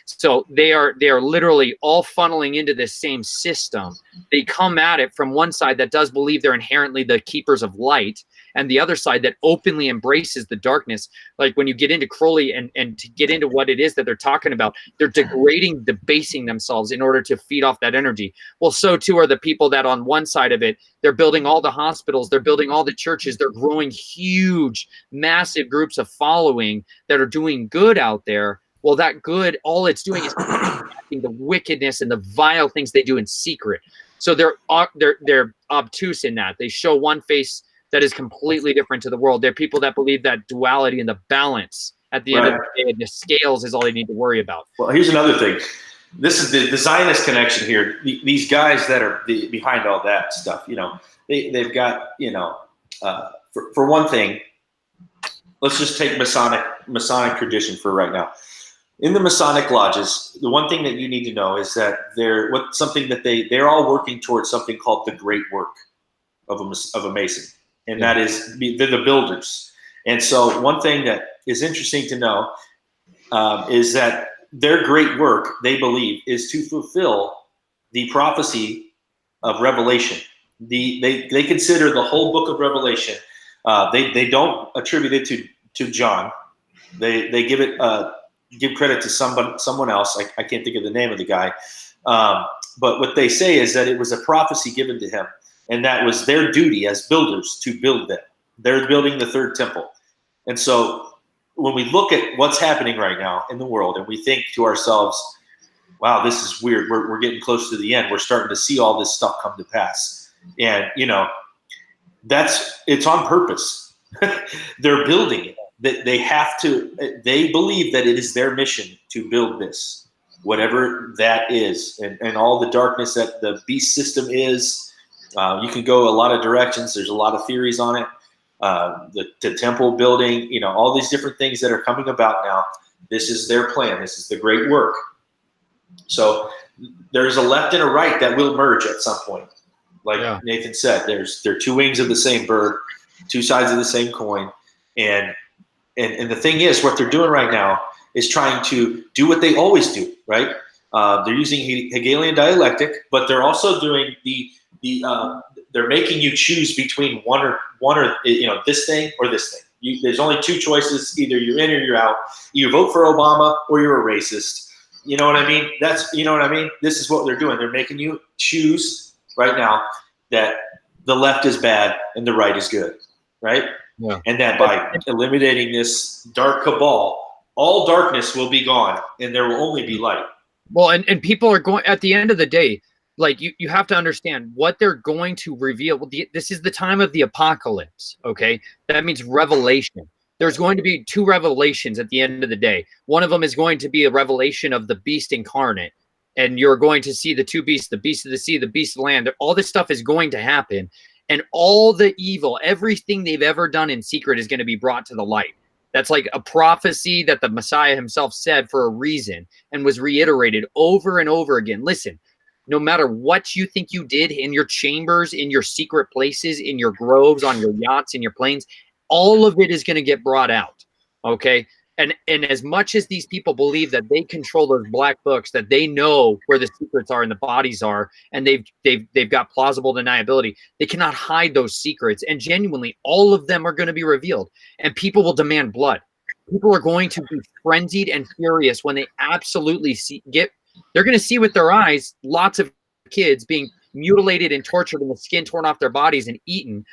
So they are literally all funneling into this same system. They come at it from one side that does believe they're inherently the keepers of light, and the other side that openly embraces the darkness. Like when you get into Crowley and to get into what it is that they're talking about, they're degrading, debasing themselves in order to feed off that energy. Well, so too are the people that on one side of it, they're building all the hospitals, they're building all the churches, they're growing huge, massive groups of following that are doing good out there. Well, that good, all it's doing is the wickedness and the vile things they do in secret. So they're obtuse in that. They show one face that is completely different to the world. They're people that believe that duality and the balance at the end of the day, the scales is all they need to worry about. Well, here's another thing. This is the Zionist connection here. These guys that are behind all that stuff, they've got, for one thing, let's just take Masonic tradition for right now. In the Masonic lodges, the one thing that you need to know is that they're all working towards something called the great work of a Mason. And that is, they're the builders. And so one thing that is interesting to know is that their great work, they believe, is to fulfill the prophecy of Revelation. They consider the whole book of Revelation. They don't attribute it to John. They give credit to someone else. I can't think of the name of the guy. But what they say is that it was a prophecy given to him. And that was their duty as builders to build them. They're building the third temple. And so when we look at what's happening right now in the world and we think to ourselves, wow, this is weird. We're getting close to the end. We're starting to see all this stuff come to pass. And, it's on purpose. They're building it. They believe that it is their mission to build this, whatever that is, and all the darkness that the beast system is. You can go a lot of directions. There's a lot of theories on it. The temple building, all these different things that are coming about now. This is their plan. This is the great work. So there's a left and a right that will merge at some point. Like Nathan said, they're two wings of the same bird, two sides of the same coin. And the thing is, what they're doing right now is trying to do what they always do, right? They're using Hegelian dialectic, but they're also doing they're making you choose between one or this thing or this thing. There's only two choices: either you're in or you're out. You vote for Obama or you're a racist. You know what I mean? This is what they're doing. They're making you choose right now that the left is bad and the right is good, right? Yeah. And that by eliminating this dark cabal, all darkness will be gone and there will only be light. Well, and people are going, at the end of the day, like you have to understand what they're going to reveal. This is the time of the apocalypse. Okay. That means revelation. There's going to be 2 revelations at the end of the day. One of them is going to be a revelation of the beast incarnate. And you're going to see the 2 beasts, the beast of the sea, the beast of the land. All this stuff is going to happen. And all the evil, everything they've ever done in secret is going to be brought to the light. That's like a prophecy that the Messiah himself said for a reason and was reiterated over and over again. Listen, no matter what you think you did in your chambers, in your secret places, in your groves, on your yachts, in your planes, all of it is going to get brought out. Okay. And as much as these people believe that they control those black books, that they know where the secrets are and the bodies are, and they've got plausible deniability, they cannot hide those secrets. And genuinely, all of them are going to be revealed. And people will demand blood. People are going to be frenzied and furious when they absolutely they're going to see with their eyes lots of kids being mutilated and tortured and the skin torn off their bodies and eaten,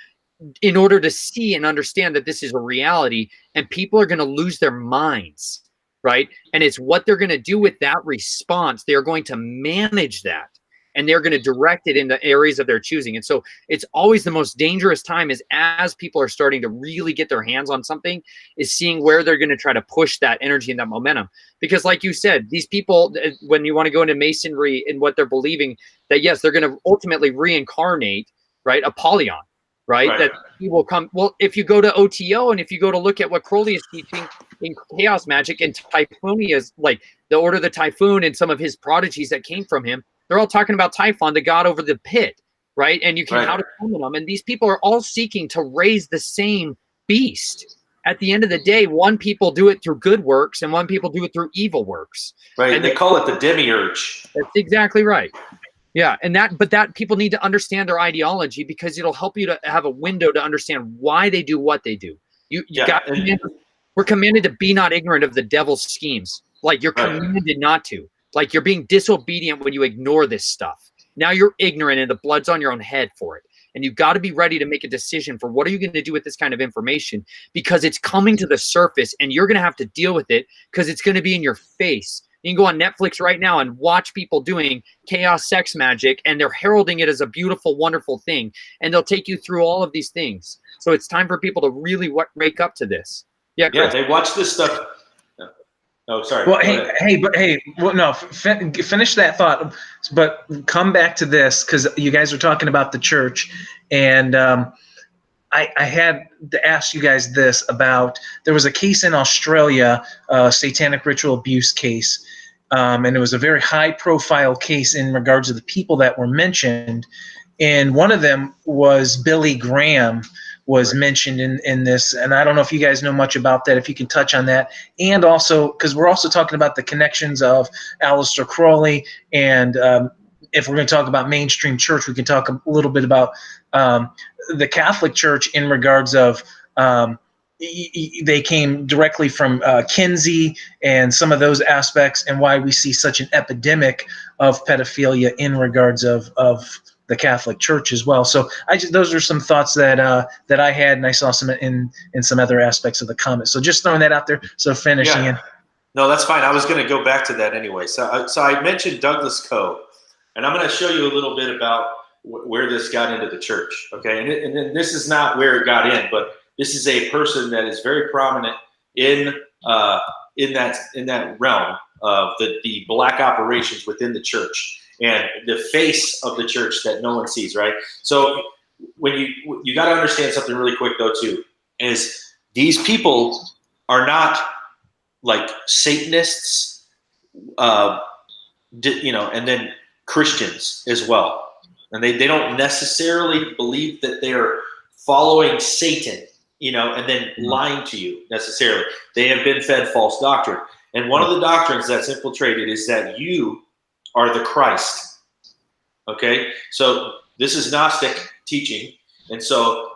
in order to see and understand that this is a reality, and people are going to lose their minds, right? And it's what they're going to do with that response. They're going to manage that, and they're going to direct it in the areas of their choosing. And so it's always the most dangerous time, is as people are starting to really get their hands on something, is seeing where they're going to try to push that energy and that momentum. Because like you said, these people, when you want to go into masonry and what they're believing, that yes, they're going to ultimately reincarnate, right? Apollyon. Right? That he will come. Well, if you go to OTO and if you go to look at what Crowley is teaching in chaos magic and Typhonia's, like the Order of the Typhoon and some of his prodigies that came from him, they're all talking about Typhon, the god over the pit, right? And you can how to summon them. And these people are all seeking to raise the same beast. At the end of the day, one people do it through good works and one people do it through evil works. Right. And they call it the demiurge. That's exactly right. Yeah, but that people need to understand their ideology, because it'll help you to have a window to understand why they do what they do. We're commanded to be not ignorant of the devil's schemes. Like you're commanded not to. Like you're being disobedient when you ignore this stuff. Now you're ignorant and the blood's on your own head for it. And you've got to be ready to make a decision for what are you going to do with this kind of information, because it's coming to the surface and you're going to have to deal with it, because it's going to be in your face. You can go on Netflix right now and watch people doing chaos sex magic, and they're heralding it as a beautiful, wonderful thing. And they'll take you through all of these things. So it's time for people to really wake up to this. Yeah, Chris. Yeah, they watch this stuff. Oh, sorry. Well, finish that thought, but come back to this, because you guys are talking about the church, and I had to ask you guys this about, there was a case in Australia, a satanic ritual abuse case, and it was a very high profile case in regards to the people that were mentioned. And one of them was Billy Graham was mentioned in this. And I don't know if you guys know much about that, if you can touch on that. And also, because we're also talking about the connections of Aleister Crowley, and if we're going to talk about mainstream church, we can talk a little bit about the Catholic Church in regards of they came directly from Kinsey and some of those aspects, and why we see such an epidemic of pedophilia in regards of the Catholic Church as well. So those are some thoughts that I had, and I saw some in some other aspects of the comments. So just throwing that out there. So finish, Ian. No, that's fine. I was going to go back to that anyway. So I mentioned Douglas Coe, and I'm going to show you a little bit about where this got into the church. Okay, and this is not where it got in, but this is a person that is very prominent in that realm of the black operations within the church, and the face of the church that no one sees, right? So when you got to understand something really quick though too, is these people are not like Satanists, and then Christians as well. And they don't necessarily believe that they're following Satan, and then lying to you necessarily. They have been fed false doctrine. And one of the doctrines that's infiltrated is that you are the Christ. Okay? So this is Gnostic teaching. And so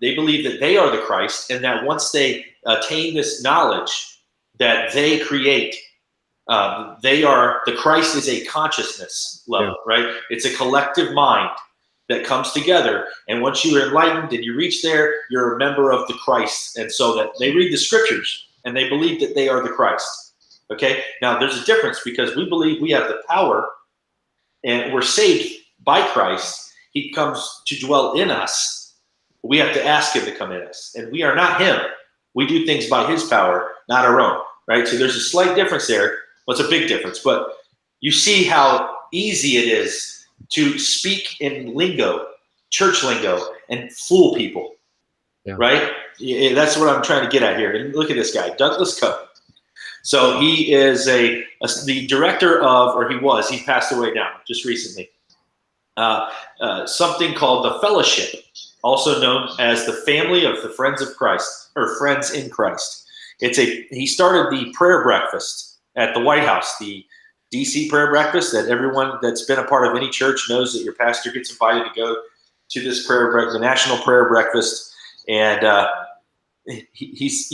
they believe that they are the Christ, and that once they attain this knowledge that they create, the Christ is a consciousness level, right? It's a collective mind that comes together. And once you are enlightened and you reach there, you're a member of the Christ. And so that they read the scriptures and they believe that they are the Christ. Okay. Now there's a difference, because we believe we have the power and we're saved by Christ. He comes to dwell in us. We have to ask him to come in us, and we are not him. We do things by his power, not our own, right? So there's a slight difference there. Well, it's a big difference, but you see how easy it is to speak in lingo, church lingo, and fool people, right? Yeah, that's what I'm trying to get at here. And look at this guy, Douglas Coe. So he is the director of, or he passed away now just recently, something called the Fellowship, also known as the Family of the Friends of Christ, or Friends in Christ. He started the prayer breakfast at the White House, the DC prayer breakfast that everyone that's been a part of any church knows that your pastor gets invited to go to this prayer breakfast, the National Prayer Breakfast. And he's,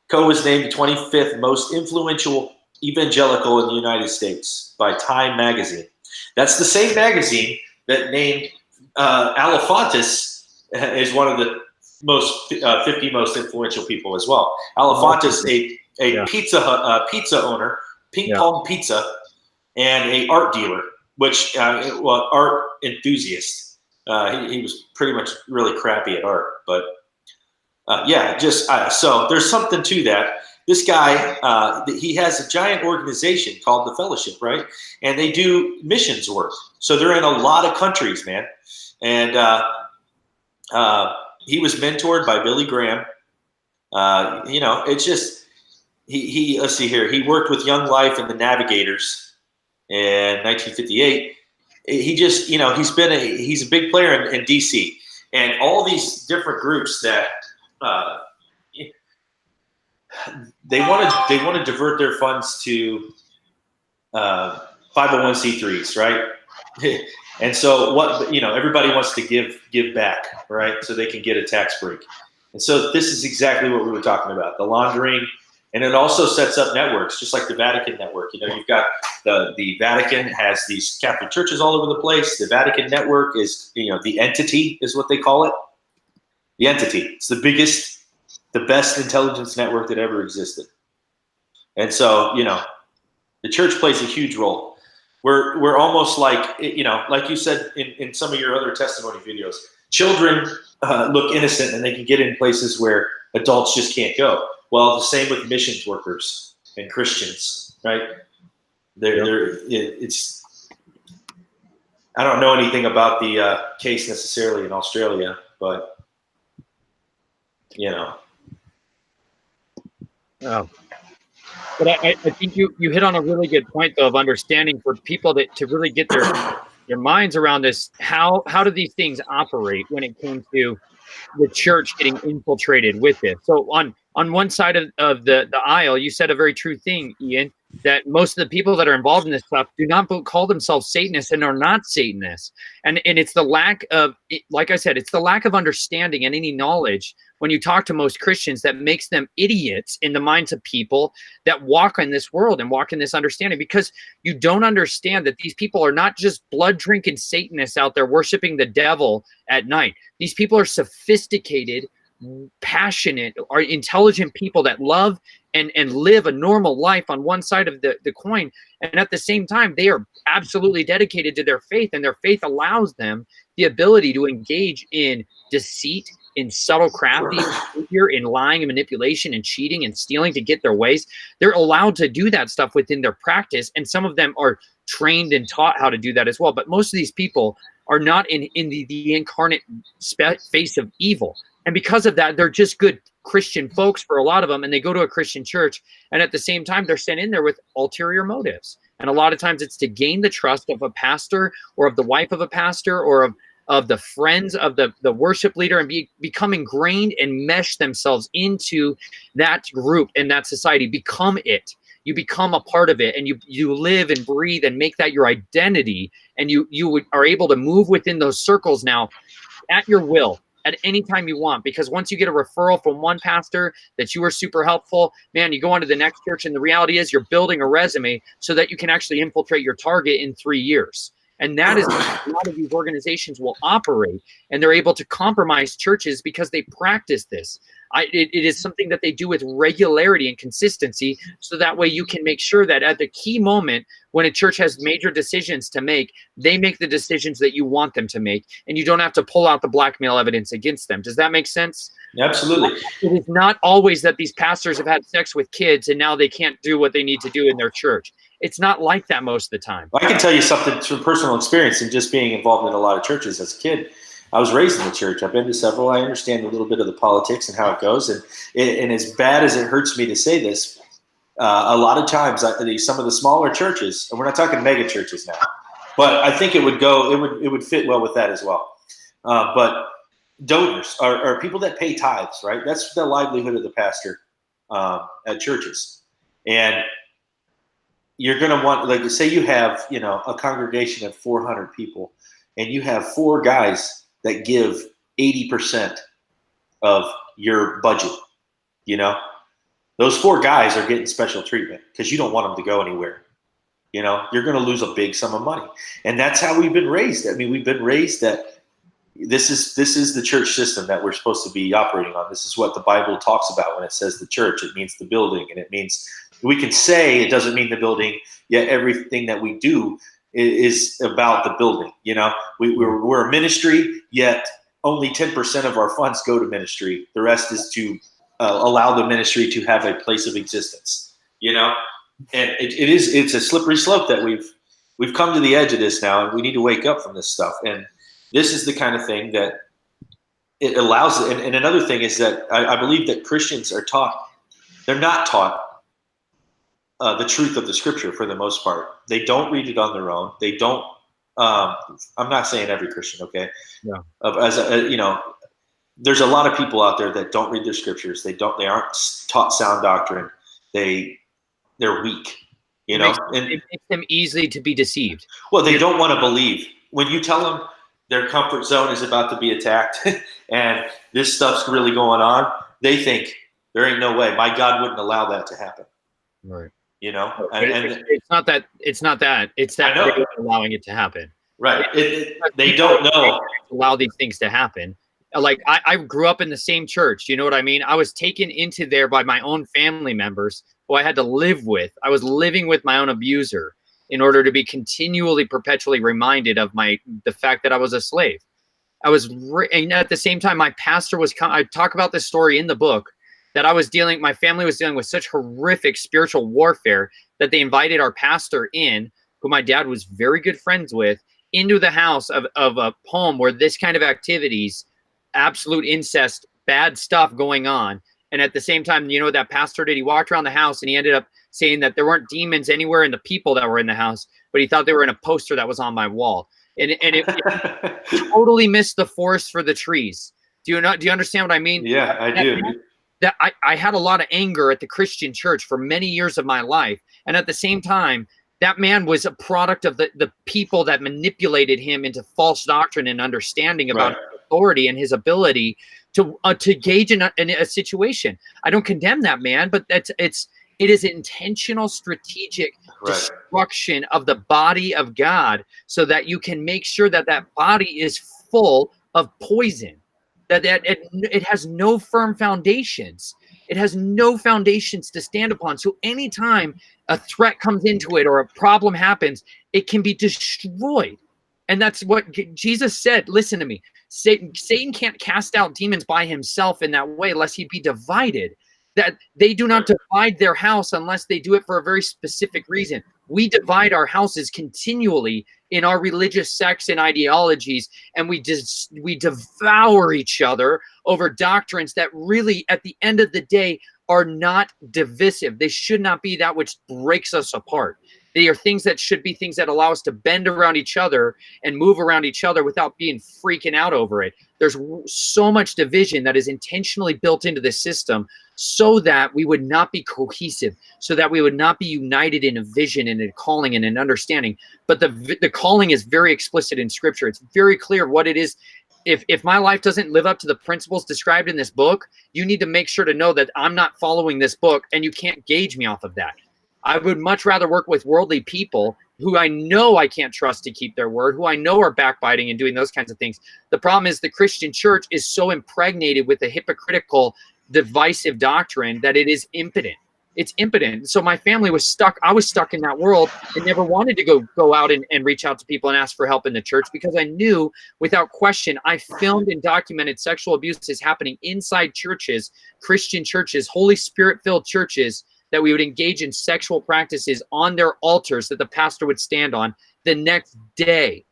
Coe was named the 25th most influential evangelical in the United States by Time magazine. That's the same magazine that named Alefantis as one of the 50 most influential people as well. Alefantis, a pizza owner, Ping Pong Pizza, and a art dealer, which art enthusiast. He was pretty much really crappy at art, but so there's something to that. This guy, he has a giant organization called the Fellowship, right? And they do missions work. So they're in a lot of countries, man. And he was mentored by Billy Graham. It's just let's see here. He worked with Young Life and the Navigators in 1958. He just, he's a big player in DC, and all these different groups that they want to divert their funds to 501c3s, right? And so everybody wants to give back, right? So they can get a tax break. And so this is exactly what we were talking about, the laundering. And it also sets up networks, just like the Vatican network. You've got the Vatican has these Catholic churches all over the place. The Vatican network is, the entity is what they call it. The entity. It's the biggest, the best intelligence network that ever existed. And so, the church plays a huge role. We're almost like, like you said in some of your other testimony videos, children look innocent and they can get in places where adults just can't go. Well, the same with missions workers and Christians, right? It's. I don't know anything about the case necessarily in Australia, but Oh. But I think you hit on a really good point, though, of understanding for people to really get their minds around this. How do these things operate when it came to the church getting infiltrated with this? So on one side of the aisle, you said a very true thing, Ian, that most of the people that are involved in this stuff do not call themselves Satanists and are not Satanists. And it's the lack of, like I said, it's the lack of understanding and any knowledge when you talk to most Christians that makes them idiots in the minds of people that walk in this world and walk in this understanding, because you don't understand that these people are not just blood drinking Satanists out there worshiping the devil at night. These people are sophisticated, passionate, are intelligent people that love and live a normal life on one side of the coin. And at the same time, they are absolutely dedicated to their faith, and their faith allows them the ability to engage in deceit, in subtle crafty behavior, in lying and manipulation and cheating and stealing to get their ways. They're allowed to do that stuff within their practice, and some of them are trained and taught how to do that as well. But most of these people are not in the incarnate face of evil. And because of that, they're just good Christian folks for a lot of them, and they go to a Christian church, and at the same time, they're sent in there with ulterior motives. And a lot of times it's to gain the trust of a pastor or of the wife of a pastor or of the friends of the worship leader, and become ingrained and mesh themselves into that group and that society. Become it. You become a part of it, and you live and breathe and make that your identity, and you are able to move within those circles now at your will, at any time you want. Because once you get a referral from one pastor that you are super helpful, man, you go on to the next church, and the reality is you're building a resume so that you can actually infiltrate your target in 3 years. And that is how a lot of these organizations will operate, and they're able to compromise churches because they practice this. It is something that they do with regularity and consistency, so that way you can make sure that at the key moment when a church has major decisions to make, they make the decisions that you want them to make, and you don't have to pull out the blackmail evidence against them. Does that make sense? Absolutely. It is not always that these pastors have had sex with kids and now they can't do what they need to do in their church. It's not like that most of the time. I can tell you something from personal experience and just being involved in a lot of churches as a kid. I was raised in the church. I've been to several. I understand a little bit of the politics and how it goes. And as bad as it hurts me to say this, a lot of times some of the smaller churches, and we're not talking mega churches now, but I think it would fit well with that as well. But donors are people that pay tithes, right? That's the livelihood of the pastor at churches. And you're going to want, like, say you have, a congregation of 400 people, and you have 4 guys that give 80% of your budget. Those 4 guys are getting special treatment because you don't want them to go anywhere. You're going to lose a big sum of money. And that's how we've been raised. I mean, we've been raised that this is the church system that we're supposed to be operating on. This is what the Bible talks about when it says the church. It means the building, and it means, we can say it doesn't mean the building, yet everything that we do is about the building. We're a ministry, yet only 10% of our funds go to ministry. The rest is to allow the ministry to have a place of existence. And it's a slippery slope that we've come to the edge of this now, and we need to wake up from this stuff. And this is the kind of thing that it allows. And another thing is that I believe that Christians are taught, they're not taught the truth of the scripture for the most part. They don't read it on their own. They don't, I'm not saying every Christian, okay? Yeah. There's a lot of people out there that don't read their scriptures. They aren't taught sound doctrine. They're weak, It makes them easily to be deceived. Well, they don't want to believe. When you tell them their comfort zone is about to be attacked and this stuff's really going on, they think there ain't no way. My God wouldn't allow that to happen. Right. It's not that. It's that they're allowing it to happen. Right. They don't know. Allow these things to happen. Like I grew up in the same church. You know what I mean? I was taken into there by my own family members who I had to live with. I was living with my own abuser in order to be continually, perpetually reminded of the fact that I was a slave. And at the same time, my pastor was. I talk about this story in the book. That my family was dealing with such horrific spiritual warfare that they invited our pastor in, who my dad was very good friends with, into the house of a home where this kind of activities, absolute incest, bad stuff going on. And at the same time, that pastor did, he walked around the house and he ended up saying that there weren't demons anywhere in the people that were in the house, but he thought they were in a poster that was on my wall. And it totally missed the forest for the trees. Do you understand what I mean? Yeah, I do. That I had a lot of anger at the Christian church for many years of my life. And at the same time, that man was a product of the people that manipulated him into false doctrine and understanding about authority and his ability to gauge in a situation. I don't condemn that man, but it is intentional, strategic destruction of the body of God so that you can make sure that body is full of poison. That it has no firm foundations. It has no foundations to stand upon. So anytime a threat comes into it or a problem happens, it can be destroyed. And that's what Jesus said. Listen to me. Satan can't cast out demons by himself in that way unless he be divided. That they do not divide their house unless they do it for a very specific reason. We divide our houses continually in our religious sects and ideologies, and we devour each other over doctrines that really, at the end of the day, are not divisive. They should not be that which breaks us apart. They are things that should be things that allow us to bend around each other and move around each other without being freaking out over it. There's so much division that is intentionally built into the system so that we would not be cohesive, so that we would not be united in a vision and a calling and an understanding. But the calling is very explicit in Scripture. It's very clear what it is. If my life doesn't live up to the principles described in this book, you need to make sure to know that I'm not following this book, and you can't gauge me off of that. I would much rather work with worldly people who I know I can't trust to keep their word, who I know are backbiting and doing those kinds of things. The problem is the Christian church is so impregnated with a hypocritical, divisive doctrine that it is impotent. It's impotent. So my family was stuck. I was stuck in that world and never wanted to go out and reach out to people and ask for help in the church, because I knew without question, I filmed and documented sexual abuses happening inside churches, Christian churches, Holy Spirit-filled churches, that we would engage in sexual practices on their altars that the pastor would stand on the next day.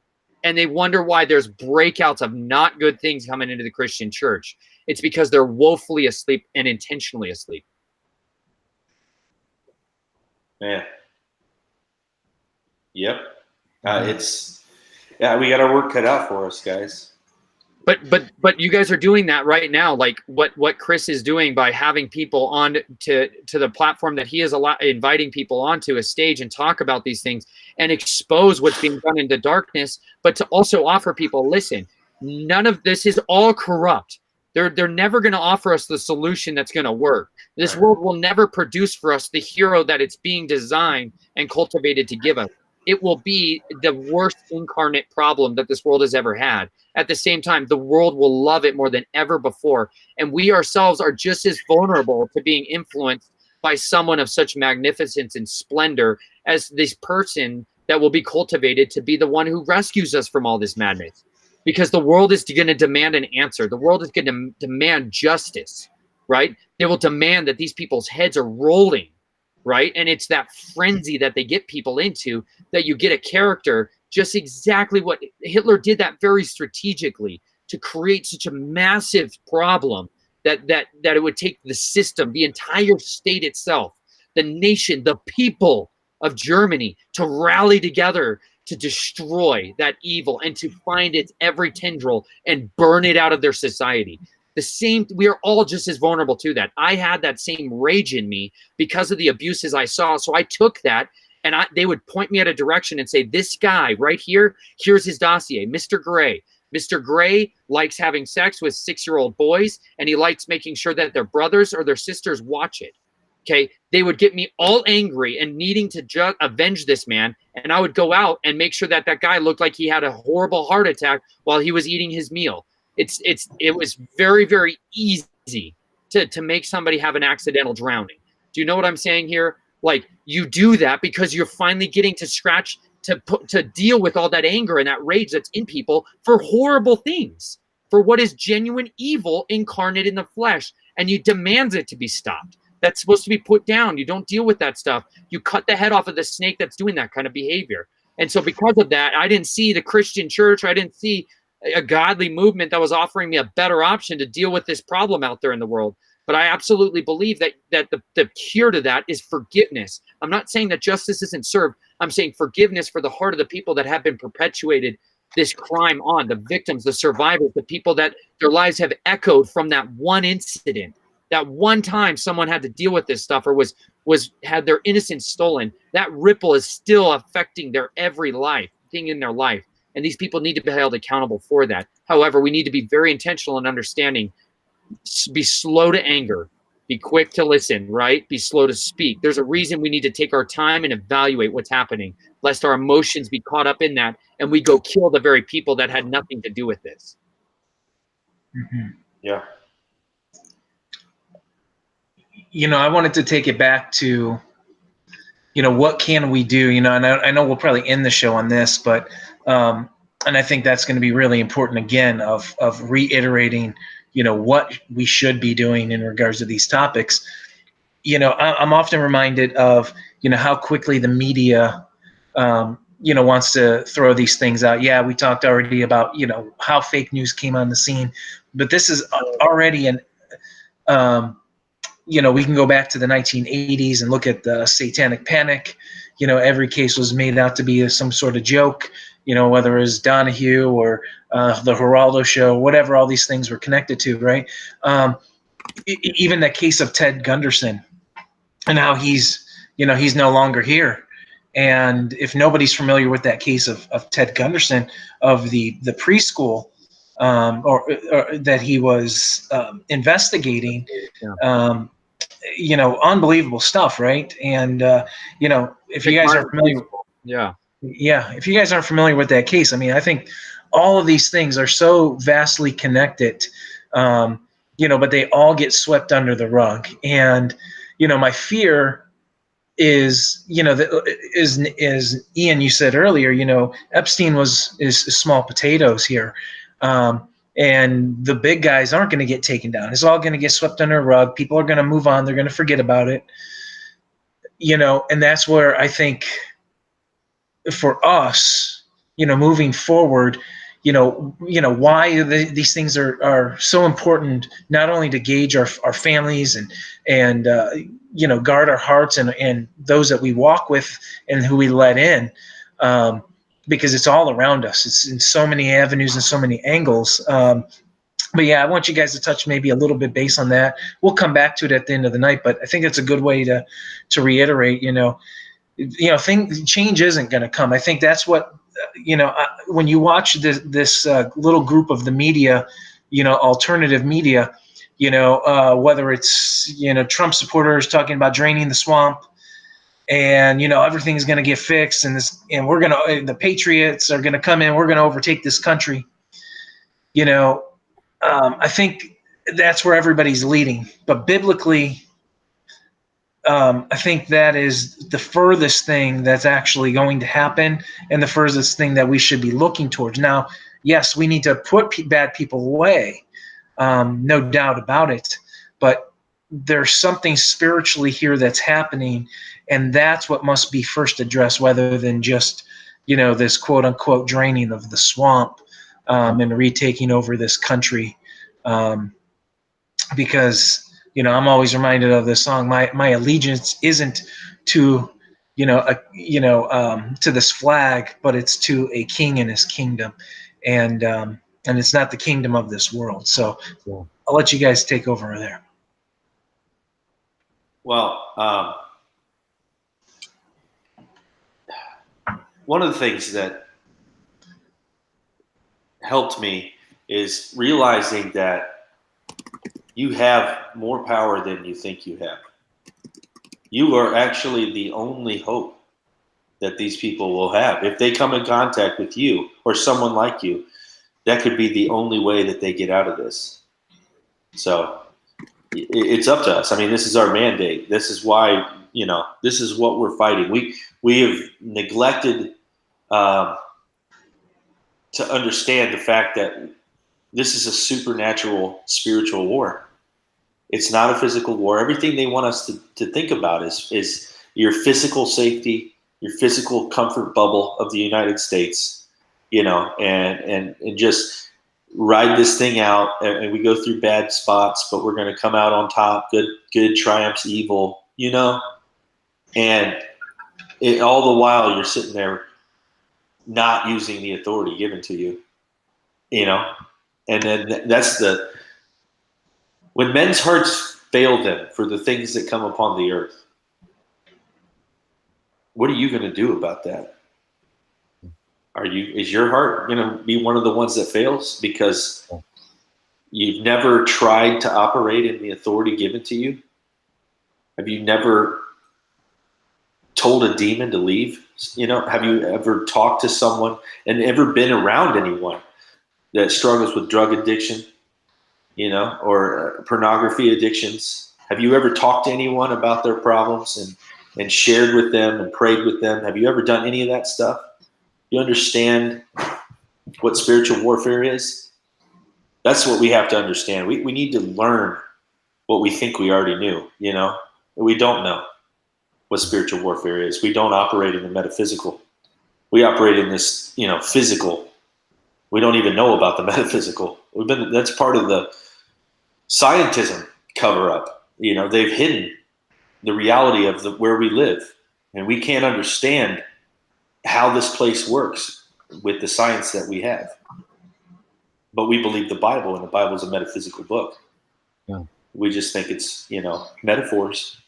And they wonder why there's breakouts of not good things coming into the Christian church. It's because they're woefully asleep and intentionally asleep. Yeah. Yep. We got our work cut out for us, guys. But you guys are doing that right now, like what Chris is doing by having people on to the platform that he is inviting people onto a stage and talk about these things and expose what's being done in the darkness, but to also offer people, listen, none of this is all corrupt. They're never going to offer us the solution that's going to work. This world will never produce for us the hero that it's being designed and cultivated to give us. It will be the worst incarnate problem that this world has ever had. At the same time, the world will love it more than ever before. And we ourselves are just as vulnerable to being influenced by someone of such magnificence and splendor as this person that will be cultivated to be the one who rescues us from all this madness. Because the world is going to demand an answer. The world is going to demand justice, right? They will demand that these people's heads are rolling, right? And it's that frenzy that they get people into, that you get a character, just exactly what Hitler did, that very strategically, to create such a massive problem that it would take the system, the entire state itself, the nation, the people of Germany to rally together to destroy that evil and to find its every tendril and burn it out of their society. We are all just as vulnerable to that. I had that same rage in me because of the abuses I saw. So I took that, and they would point me at a direction and say, this guy right here, here's his dossier, Mr. Gray. Mr. Gray likes having sex with 6-year-old boys, and he likes making sure that their brothers or their sisters watch it. Okay, they would get me all angry and needing to avenge this man, and I would go out and make sure that guy looked like he had a horrible heart attack while he was eating his meal. It was very, very easy to make somebody have an accidental drowning. Do you know what I'm saying here? Like, you do that because you're finally getting to deal with all that anger and that rage that's in people for horrible things, for what is genuine evil incarnate in the flesh, and you demand it to be stopped. That's supposed to be put down. You don't deal with that stuff. You cut the head off of the snake that's doing that kind of behavior. And so because of that, I didn't see the Christian church, I didn't see a godly movement that was offering me a better option to deal with this problem out there in the world. But I absolutely believe that the cure to that is forgiveness. I'm not saying that justice isn't served. I'm saying forgiveness for the heart of the people that have been perpetuated this crime on, the victims, the survivors, the people that their lives have echoed from that one incident. That one time someone had to deal with this stuff or had their innocence stolen, that ripple is still affecting their every thing in their life. And these people need to be held accountable for that. However, we need to be very intentional in understanding, be slow to anger, be quick to listen, right? Be slow to speak. There's a reason we need to take our time and evaluate what's happening, lest our emotions be caught up in that and we go kill the very people that had nothing to do with this. Mm-hmm. Yeah. I wanted to take it back to, what can we do? And I know we'll probably end the show on this, but and I think that's going to be really important again of reiterating, what we should be doing in regards to these topics. I'm often reminded of, how quickly the media, wants to throw these things out. Yeah, we talked already about, how fake news came on the scene, but this is already we can go back to the 1980s and look at the Satanic Panic. Every case was made out to be some sort of joke, whether it was Donahue or the Geraldo Show, whatever all these things were connected to, right? Even the case of Ted Gunderson and how he's no longer here. And if nobody's familiar with that case of Ted Gunderson, of the preschool or that he was investigating, unbelievable stuff, right? And if you guys are familiar, if you guys aren't familiar with that case, I mean, I think all of these things are so vastly connected, but they all get swept under the rug. And my fear is, is Ian, you said earlier, Epstein is small potatoes here. And the big guys aren't going to get taken down. It's all going to get swept under a rug. People are going to move on. They're going to forget about it. And that's where I think for us, moving forward, why these things are so important, not only to gauge our families and guard our hearts and those that we walk with and who we let in, because it's all around us. It's in so many avenues and so many angles. But yeah, I want you guys to touch maybe a little bit base on that. We'll come back to it at the end of the night, but I think it's a good way to reiterate, change isn't going to come. I think that's what, when you watch this little group of the media, alternative media, whether it's, Trump supporters talking about draining the swamp, and everything's going to get fixed, and the patriots are going to come in, we're going to overtake this country. I think that's where everybody's leading, but biblically, I think that is the furthest thing that's actually going to happen, and the furthest thing that we should be looking towards. Now, yes, we need to put bad people away, no doubt about it, but there's something spiritually here that's happening, and that's what must be first addressed, rather than just, this quote unquote draining of the swamp, and retaking over this country. Because, I'm always reminded of this song. My allegiance isn't to, to this flag, but it's to a king and his kingdom. And it's not the kingdom of this world. So I'll let you guys take over there. Well, one of the things that helped me is realizing that you have more power than you think you have. You are actually the only hope that these people will have. If they come in contact with you or someone like you, that could be the only way that they get out of this. So it's up to us. I mean, this is our mandate. This is why, this is what we're fighting. We have neglected to understand the fact that this is a supernatural spiritual war. It's not a physical war. Everything they want us to think about is your physical safety, your physical comfort bubble of the United States, and just ride this thing out. And we go through bad spots, but we're going to come out on top. Good triumphs evil, and all the while you're sitting there not using the authority given to you, and then when men's hearts fail them for the things that come upon the earth, what are you going to do about that? Is your heart going to be one of the ones that fails because you've never tried to operate in the authority given to you? Have you never told a demon to leave? Have you ever talked to someone and ever been around anyone that struggles with drug addiction, or pornography addictions? Have you ever talked to anyone about their problems and shared with them and prayed with them? Have you ever done any of that stuff? You understand what spiritual warfare is? That's what we have to understand. We need to learn what we think we already knew, We don't know what spiritual warfare is. We don't operate in the metaphysical. We operate in this, physical. We don't even know about the metaphysical. That's part of the scientism cover up. They've hidden the reality of where we live, and we can't understand how this place works with the science that we have. But we believe the Bible, and the Bible is a metaphysical book. Yeah. We just think it's, metaphors.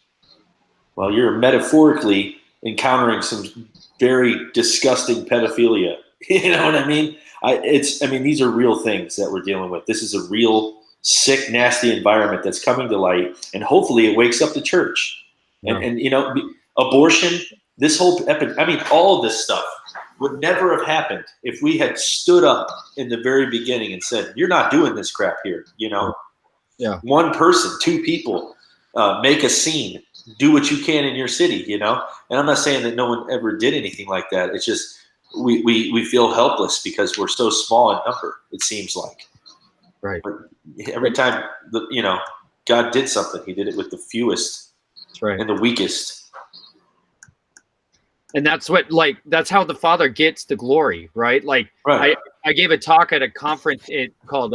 Well, you're metaphorically encountering some very disgusting pedophilia. You know what I mean? These are real things that we're dealing with. This is a real sick, nasty environment that's coming to light, and hopefully it wakes up the church. And you know, abortion, this whole I mean, all of this stuff would never have happened if we had stood up in the very beginning and said, "You're not doing this crap here." You know, one person, two people, make a scene, do what you can in your city. You know, and I'm not saying that no one ever did anything like that. It's just we feel helpless because we're so small in number. It seems like, right? But every time you know, God did something, He did it with the fewest. That's right. And the weakest. And that's what, like, that's how the Father gets the glory, right? Like, right. I gave a talk at a conference called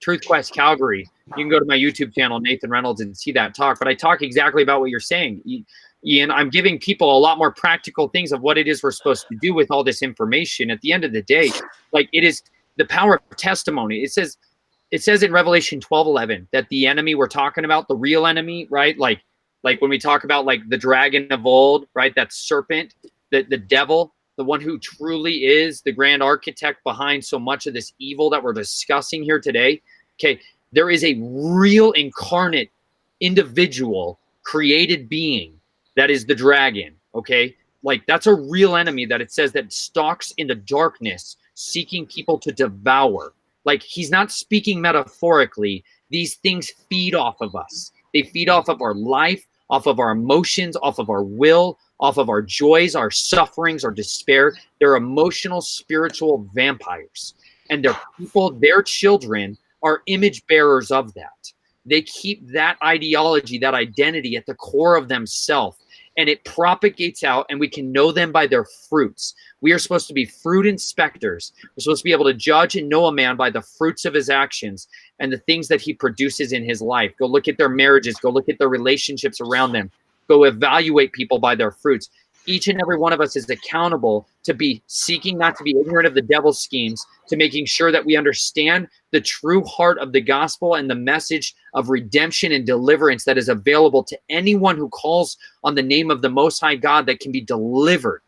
Truth Quest Calgary. You can go to my YouTube channel, Nathan Reynolds, and see that talk. But I talk exactly about what you're saying, Ian. I'm giving people a lot more practical things of what it is we're supposed to do with all this information. At the end of the day, like, it is the power of testimony. It says in Revelation 12:11 that the enemy we're talking about, the real enemy, right? Like when we talk about like the dragon of old, right? That serpent, the devil, the one who truly is the grand architect behind so much of this evil that we're discussing here today. Okay, there is a real incarnate individual created being that is the dragon. Okay, like that's a real enemy that it says that stalks in the darkness, seeking people to devour. Like, he's not speaking metaphorically. These things feed off of us. They feed off of our life, off of our emotions, off of our will, off of our joys, our sufferings, our despair. They're emotional, spiritual vampires. And their people, their children, are image bearers of that. They keep that ideology, that identity at the core of themselves. And it propagates out, and we can know them by their fruits. We are supposed to be fruit inspectors. We're supposed to be able to judge and know a man by the fruits of his actions and the things that he produces in his life. Go look at their marriages. Go look at their relationships around them. Go evaluate people by their fruits. Each and every one of us is accountable to be seeking not to be ignorant of the devil's schemes, to making sure that we understand the true heart of the gospel and the message of redemption and deliverance that is available to anyone who calls on the name of the Most High God, that can be delivered.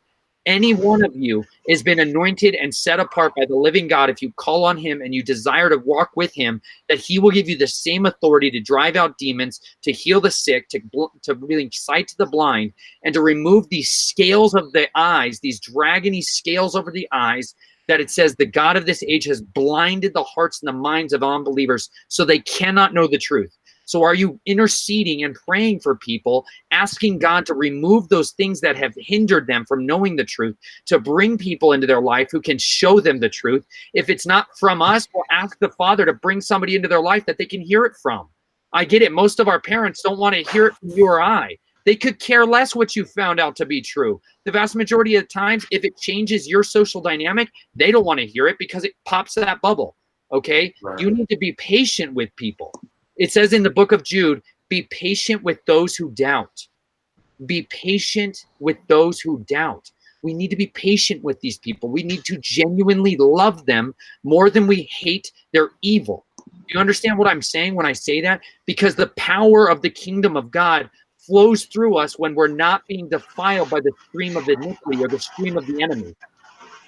Any one of you has been anointed and set apart by the living God. If you call on him and you desire to walk with him, that he will give you the same authority to drive out demons, to heal the sick, to bring sight to the blind, and to remove these scales of the eyes, these dragony scales over the eyes, that it says the God of this age has blinded the hearts and the minds of unbelievers so they cannot know the truth. So are you interceding and praying for people, asking God to remove those things that have hindered them from knowing the truth, to bring people into their life who can show them the truth? If it's not from us, we'll ask the Father to bring somebody into their life that they can hear it from. I get it. Most of our parents don't want to hear it from you or I. They could care less what you found out to be true. The vast majority of the times, if it changes your social dynamic, they don't want to hear it because it pops that bubble. Okay? Right. You need to be patient with people. It says in the book of Jude, be patient with those who doubt. Be patient with those who doubt. We need to be patient with these people. We need to genuinely love them more than we hate their evil. Do you understand what I'm saying when I say that? Because the power of the kingdom of God flows through us when we're not being defiled by the stream of iniquity or the stream of the enemy.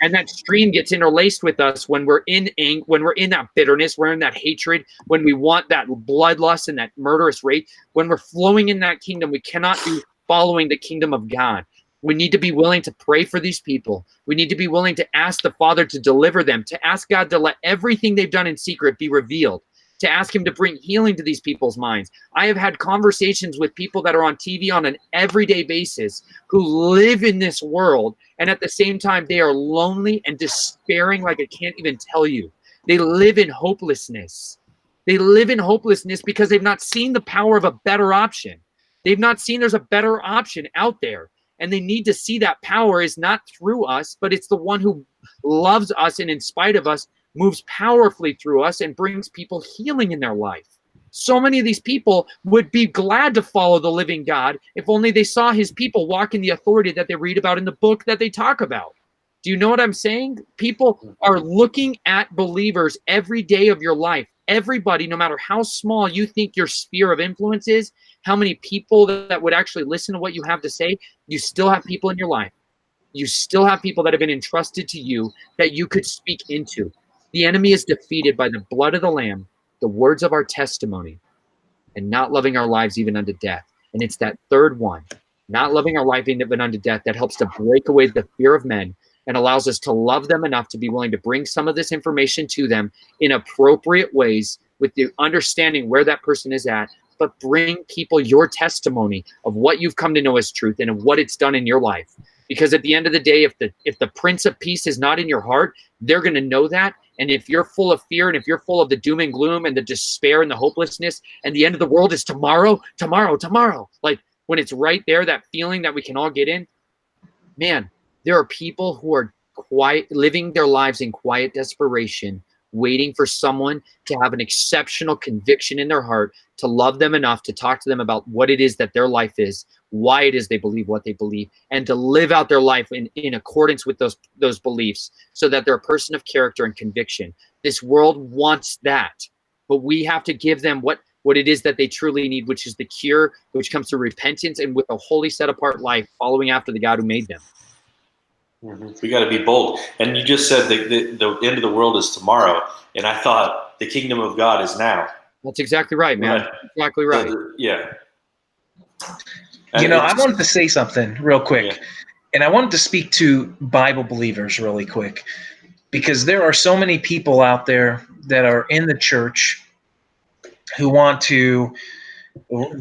And that stream gets interlaced with us when we're in anger, when we're in that bitterness, we're in that hatred, when we want that bloodlust and that murderous rage. When we're flowing in that kingdom, we cannot be following the kingdom of God. We need to be willing to pray for these people. We need to be willing to ask the Father to deliver them, to ask God to let everything they've done in secret be revealed, to ask him to bring healing to these people's minds. I have had conversations with people that are on TV on an everyday basis who live in this world, and at the same time, they are lonely and despairing like I can't even tell you. They live in hopelessness. They live in hopelessness because they've not seen the power of a better option. They've not seen there's a better option out there. And they need to see that power is not through us, but it's the one who loves us and in spite of us moves powerfully through us and brings people healing in their life. So many of these people would be glad to follow the living God if only they saw his people walk in the authority that they read about in the book that they talk about. Do you know what I'm saying? People are looking at believers every day of your life. Everybody, no matter how small you think your sphere of influence is, how many people that would actually listen to what you have to say, you still have people in your life. You still have people that have been entrusted to you that you could speak into. The enemy is defeated by the blood of the Lamb, the the words of our testimony and not loving our lives even unto death. And it's that third one, not loving our life even unto death, that helps to break away the fear of men and allows us to love them enough to be willing to bring some of this information to them in appropriate ways with the understanding where that person is at, but bring people your testimony of what you've come to know as truth and of what it's done in your life. Because at the end of the day, if the Prince of Peace is not in your heart, they're going to know that. And if you're full of fear and if you're full of the doom and gloom and the despair and the hopelessness and the end of the world is tomorrow, like when it's right there, that feeling that we can all get in, man, there are people who are living their lives in quiet desperation, waiting for someone to have an exceptional conviction in their heart, to love them enough to talk to them about what it is that their life is, why it is they believe what they believe, and to live out their life in accordance with those beliefs so that they're a person of character and conviction. This world wants that, but we have to give them what it is that they truly need, which is the cure, which comes through repentance and with a holy set apart life following after the God who made them. Mm-hmm. We got to be bold. And you just said the end of the world is tomorrow, and I thought the kingdom of God is now. That's exactly right, man. Right. Exactly right. So yeah. You know, I wanted to say something real quick, Yeah. and I wanted to speak to Bible believers really quick, because there are so many people out there that are in the church who want to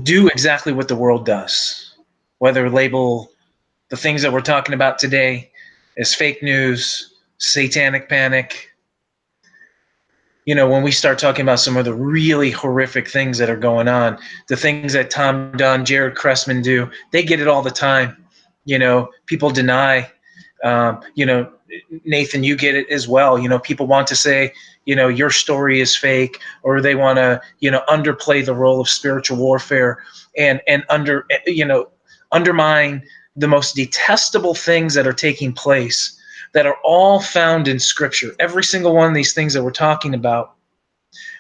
do exactly what the world does, whether label the things that we're talking about today as fake news, satanic panic. You know, when we start talking about some of the really horrific things that are going on, the things that Tom Dunn, Jared Cressman do, they get it all the time. You know, people deny. You know, Nathan, you get it as well. You know, people want to say, you know, your story is fake, or they want to, you know, underplay the role of spiritual warfare and undermine the most detestable things that are taking place, that are all found in Scripture. Every single one of these things that we're talking about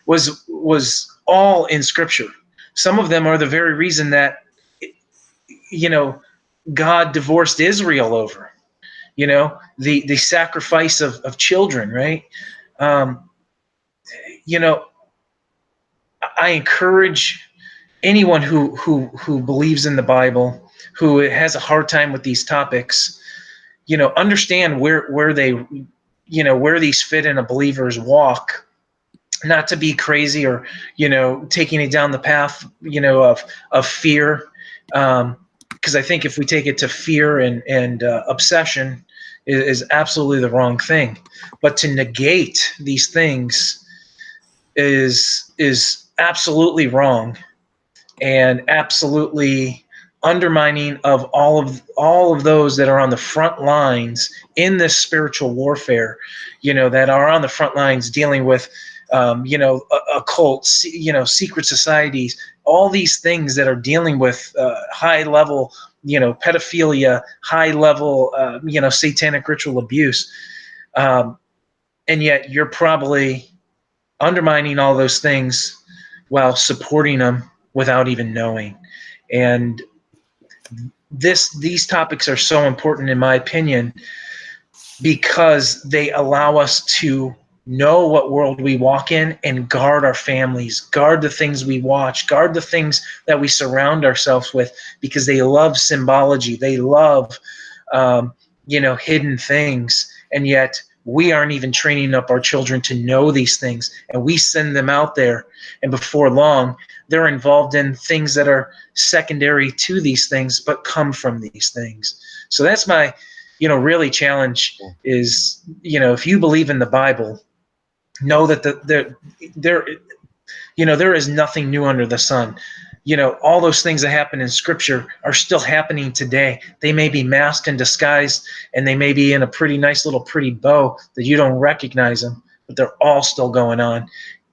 was all in Scripture. Some of them are the very reason that, you know, God divorced Israel over, you know, the sacrifice of children, right? You know, I encourage anyone who believes in the Bible, who has a hard time with these topics, you know, understand where they, you know, where these fit in a believer's walk, not to be crazy or, you know, taking it down the path, you know, of fear. Because I think if we take it to fear and obsession is absolutely the wrong thing. But to negate these things is absolutely wrong and absolutely undermining of all of those that are on the front lines in this spiritual warfare, you know, that are on the front lines dealing with, you know, occults, you know, secret societies, all these things that are dealing with high level, you know, pedophilia, high level, you know, satanic ritual abuse. And yet you're probably undermining all those things while supporting them without even knowing. And these topics are so important, in my opinion, because they allow us to know what world we walk in and guard our families, guard the things we watch, guard the things that we surround ourselves with, because they love symbology. They love, you know, hidden things. And yet we aren't even training up our children to know these things. And we send them out there, and before long, they're involved in things that are secondary to these things, but come from these things. So that's my, you know, really challenge is, you know, if you believe in the Bible, know that there, you know, there is nothing new under the sun. You know, all those things that happen in Scripture are still happening today. They may be masked and disguised, and they may be in a pretty nice little pretty bow that you don't recognize them, but they're all still going on.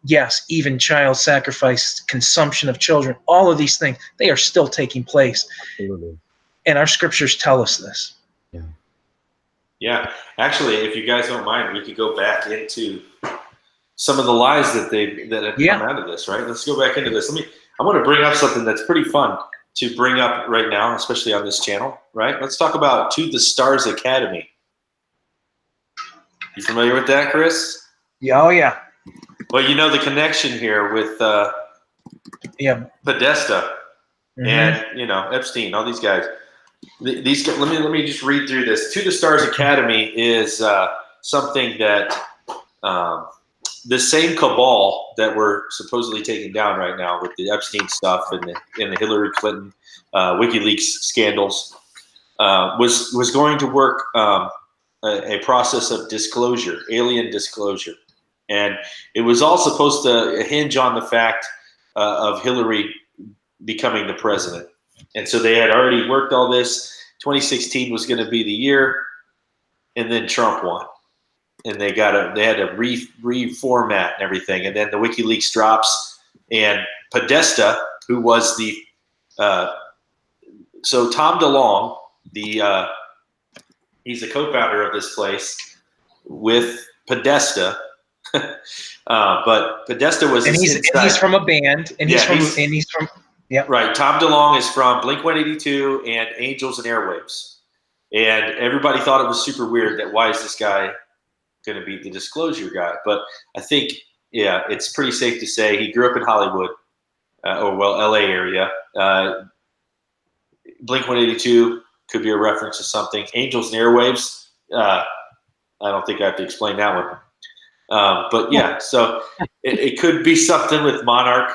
Yes, even child sacrifice, consumption of children, all of these things, they are still taking place. Absolutely. And our Scriptures tell us this. Yeah. Actually, if you guys don't mind, we could go back into some of the lies that have come out of this, right? Let's go back into this. I want to bring up something that's pretty fun to bring up right now, especially on this channel, right? Let's talk about To the Stars Academy. You familiar with that, Chris? Yeah, oh yeah. Well, you know the connection here with Yeah. Podesta Mhm. and Epstein, all these guys. These let me just read through this. To the Stars Academy is something that the same cabal that we're supposedly taking down right now with the Epstein stuff and the Hillary Clinton WikiLeaks scandals was going to work a process of disclosure, alien disclosure, and it was all supposed to hinge on the fact of Hillary becoming the president. And so they had already worked all this. 2016 was going to be the year, and then Trump won, and they had to reformat and everything. And then the WikiLeaks drops, and Podesta, who was the so Tom DeLonge, he's the co-founder of this place with Podesta. But Podesta was and he's from a band, and he's from yeah. Right. Tom DeLonge is from Blink-182 and Angels and Airwaves. And everybody thought it was super weird that why is this guy going to be the disclosure guy? But I think, yeah, it's pretty safe to say he grew up in Hollywood, LA area. Blink-182 could be a reference to something. Angels and Airwaves, I don't think I have to explain that one. But yeah, so it could be something with Monarch,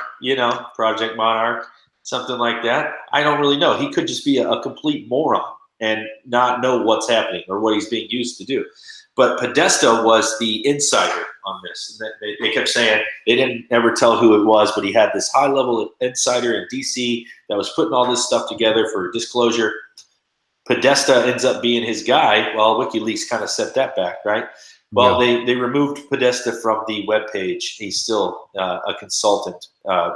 Project Monarch, something like that. I don't really know. He could just be a complete moron and not know what's happening or what he's being used to do. But Podesta was the insider on this. They kept saying they didn't ever tell who it was, but he had this high-level insider in D.C. that was putting all this stuff together for disclosure. Podesta ends up being his guy. Well, WikiLeaks kind of set that back, right? Well, yeah. They removed Podesta from the webpage. He's still a consultant,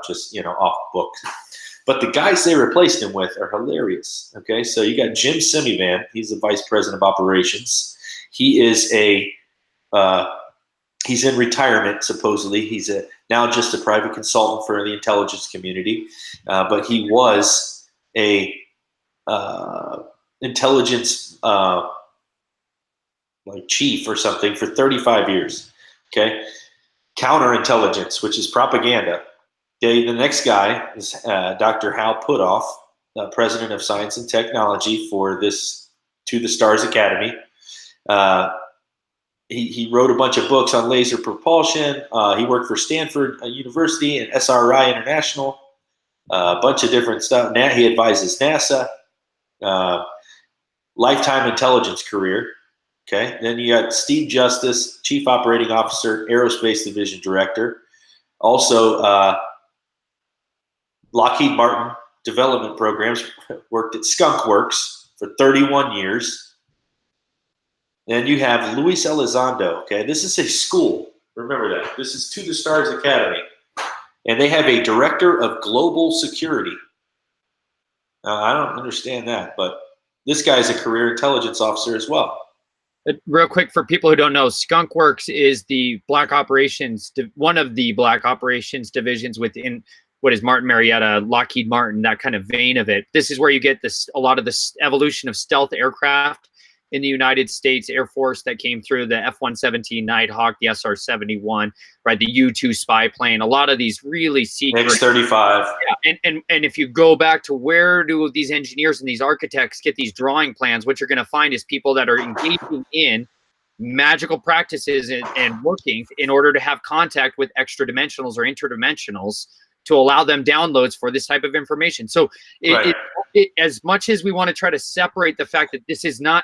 just off book. But the guys they replaced him with are hilarious. Okay, so you got Jim Semivan. He's the vice president of operations. He is he's in retirement supposedly. He's now just a private consultant for the intelligence community, but he was a intelligence like chief or something for 35 years. Okay, counterintelligence, which is propaganda. Okay, the next guy is Dr. Hal Puthoff, president of science and technology for this To the Stars Academy. He wrote a bunch of books on laser propulsion. He worked for Stanford University and SRI International, a bunch of different stuff. Now he advises NASA. Lifetime intelligence career. Okay, then you got Steve Justice, Chief Operating Officer, Aerospace Division Director. Also, Lockheed Martin development programs, worked at Skunk Works for 31 years. Then you have Luis Elizondo. Okay, this is a school. Remember that. This is To the Stars Academy. And they have a Director of Global Security. I don't understand that, but this guy is a career intelligence officer as well. Real quick, for people who don't know, Skunk Works is the black operations, one of the black operations divisions within what is Martin Marietta, Lockheed Martin, that kind of vein of it. This is where you get a lot of this evolution of stealth aircraft in the United States Air Force that came through, the F-117 Nighthawk, the SR-71, right, the U-2 spy plane, a lot of these really secret. X-35. Yeah, and if you go back to where do these engineers and these architects get these drawing plans, what you're going to find is people that are engaging in magical practices and working in order to have contact with extra dimensionals or interdimensionals to allow them downloads for this type of information. So as much as we want to try to separate the fact that this is not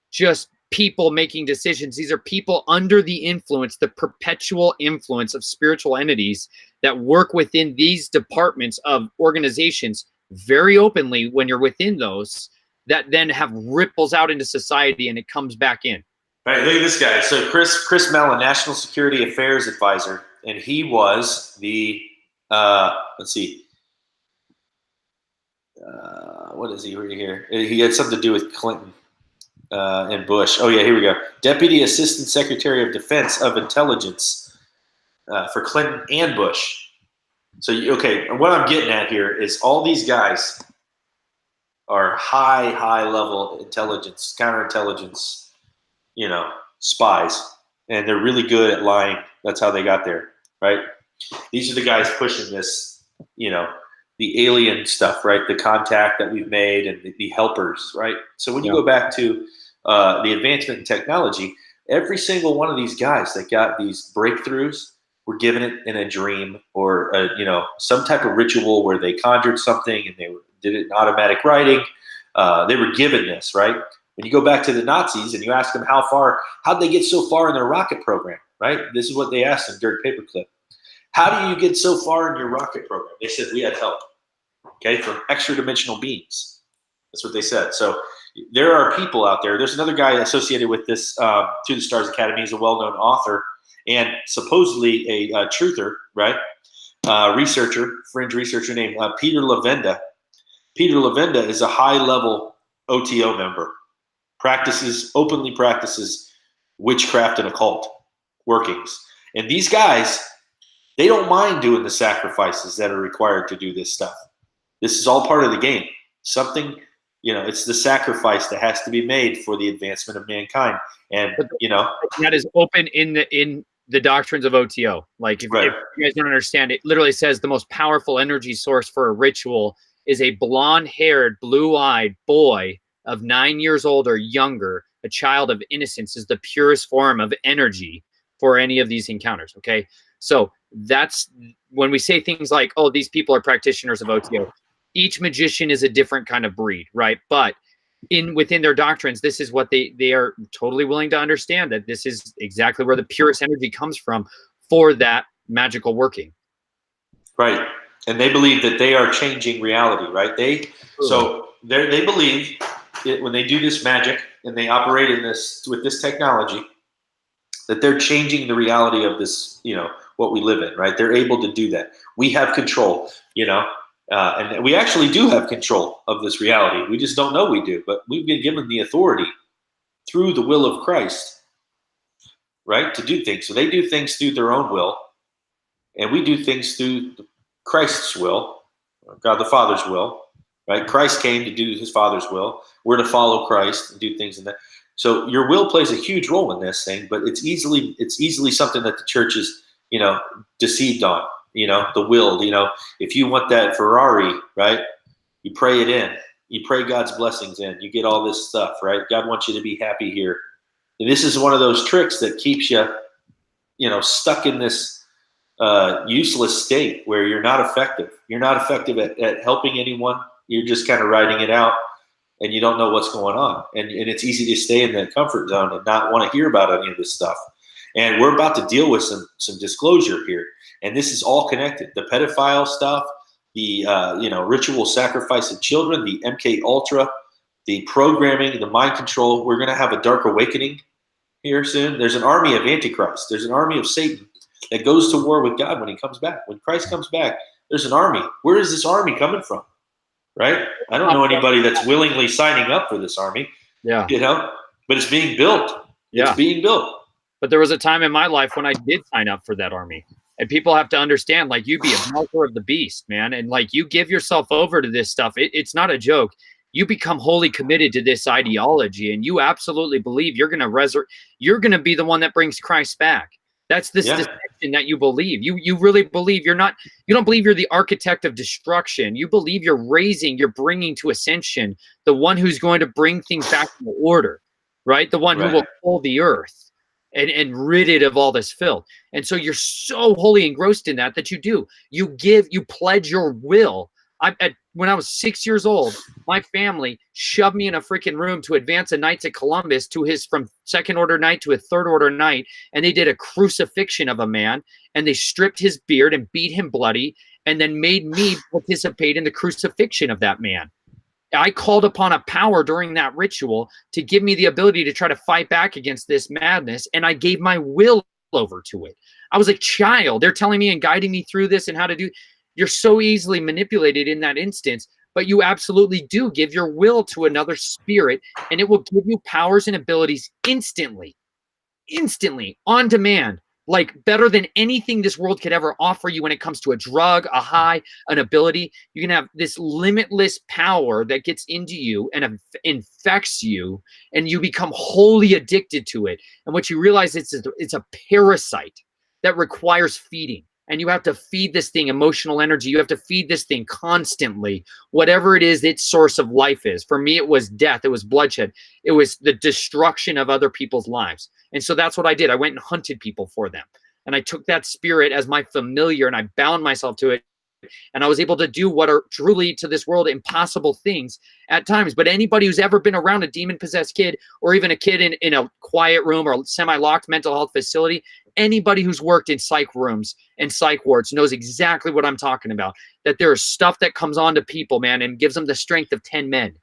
just people making decisions, these are people under the influence, the perpetual influence of spiritual entities that work within these departments of organizations very openly when you're within those, that then have ripples out into society and it comes back in. All right, look at this guy. So Chris Mellon, National Security Affairs Advisor, and he was the let's see, what is he right here? He had something to do with Clinton and Bush. Oh yeah, here we go. Deputy Assistant Secretary of Defense of Intelligence for Clinton and Bush. So okay, what I'm getting at here is all these guys are high level intelligence, counterintelligence, spies. and they're really good at lying. That's how they got there, right? These are the guys pushing this, the alien stuff, right? The contact that we've made and the helpers, right? So when you go back to the advancement in technology, every single one of these guys that got these breakthroughs were given it in a dream or, some type of ritual where they conjured something and they did it in automatic writing. They were given this, right? When you go back to the Nazis and you ask them how'd they get so far in their rocket program, right? This is what they asked them during Paperclip. How do you get so far in your rocket program? They said, we had help, okay, from extra-dimensional beings. That's what they said. So there are people out there. There's another guy associated with this To the Stars Academy. He's a well-known author and supposedly a truther, right? Fringe researcher named Peter Levenda. Peter Levenda is a high-level OTO member, openly practices witchcraft and occult workings. And these guys, they don't mind doing the sacrifices that are required to do this stuff. This is all part of the game. Something, it's the sacrifice that has to be made for the advancement of mankind. And, that is open in the doctrines of OTO. Like if you guys don't understand, it literally says the most powerful energy source for a ritual is a blonde-haired, blue-eyed boy of 9 years old or younger. A child of innocence is the purest form of energy for any of these encounters. Okay. So that's when we say things like, oh, these people are practitioners of OTO. Each magician is a different kind of breed, right? But within their doctrines, this is what they are totally willing to understand, that this is exactly where the purest energy comes from for that magical working. Right. And they believe that they are changing reality, right? They believe that when they do this magic and they operate with this technology, that they're changing the reality of this, what we live in, right? They're able to do that. We have control, and we actually do have control of this reality. We just don't know we do, but we've been given the authority through the will of Christ, right, to do things. So they do things through their own will, and we do things through Christ's will, God the Father's will, right? Christ came to do his Father's will. We're to follow Christ and do things in that. So your will plays a huge role in this thing, but it's easily something that the church is, deceived on, the will, if you want that Ferrari, right, you pray it in, you pray God's blessings in, you get all this stuff, right? God wants you to be happy here. And this is one of those tricks that keeps you, stuck in this useless state where you're not effective. You're not effective at helping anyone. You're just kind of riding it out and you don't know what's going on. And it's easy to stay in that comfort zone and not want to hear about any of this stuff. And we're about to deal with some disclosure here. And this is all connected. The pedophile stuff, the ritual sacrifice of children, the MK Ultra, the programming, the mind control. We're going to have a dark awakening here soon. There's an army of Antichrist. There's an army of Satan that goes to war with God when he comes back. When Christ comes back, there's an army. Where is this army coming from? Right? I don't know anybody that's willingly signing up for this army. Yeah. But it's being built. Yeah. It's being built. But there was a time in my life when I did sign up for that army. And people have to understand, like, you be a marker of the beast, man. And like, you give yourself over to this stuff. It's not a joke. You become wholly committed to this ideology, and you absolutely believe you're going to be the one that brings Christ back. That's this deception that you believe. You really believe you don't believe you're the architect of destruction. You believe you're bringing to ascension the one who's going to bring things back to order, right? The one who will pull the earth and rid it of all this filth. And so you're so wholly engrossed in that you pledge your will. When I was 6 years old, my family shoved me in a freaking room to advance a Knights of Columbus from second order knight to a third order knight. And they did a crucifixion of a man, and they stripped his beard and beat him bloody, and then made me participate in the crucifixion of that man. I called upon a power during that ritual to give me the ability to try to fight back against this madness. And I gave my will over to it. I was a child. They're telling me and guiding me through this and how to do. You're so easily manipulated in that instance, but you absolutely do give your will to another spirit, and it will give you powers and abilities instantly, on demand. like better than anything this world could ever offer you when it comes to a drug, a high, an ability. You can have this limitless power that gets into you and infects you, and you become wholly addicted to it. And what you realize it's a parasite that requires feeding. And you have to feed this thing emotional energy. You have to feed this thing constantly, whatever it is its source of life is. For me, it was death. It was bloodshed. It was the destruction of other people's lives. And so that's what I did. I went and hunted people for them. And I took that spirit as my familiar and I bound myself to it. And I was able to do what are truly to this world impossible things at times. But anybody who's ever been around a demon-possessed kid, or even a kid in a quiet room or semi-locked mental health facility, anybody who's worked in psych rooms and psych wards knows exactly what I'm talking about. That there's stuff that comes onto people, man, and gives them the strength of 10 men.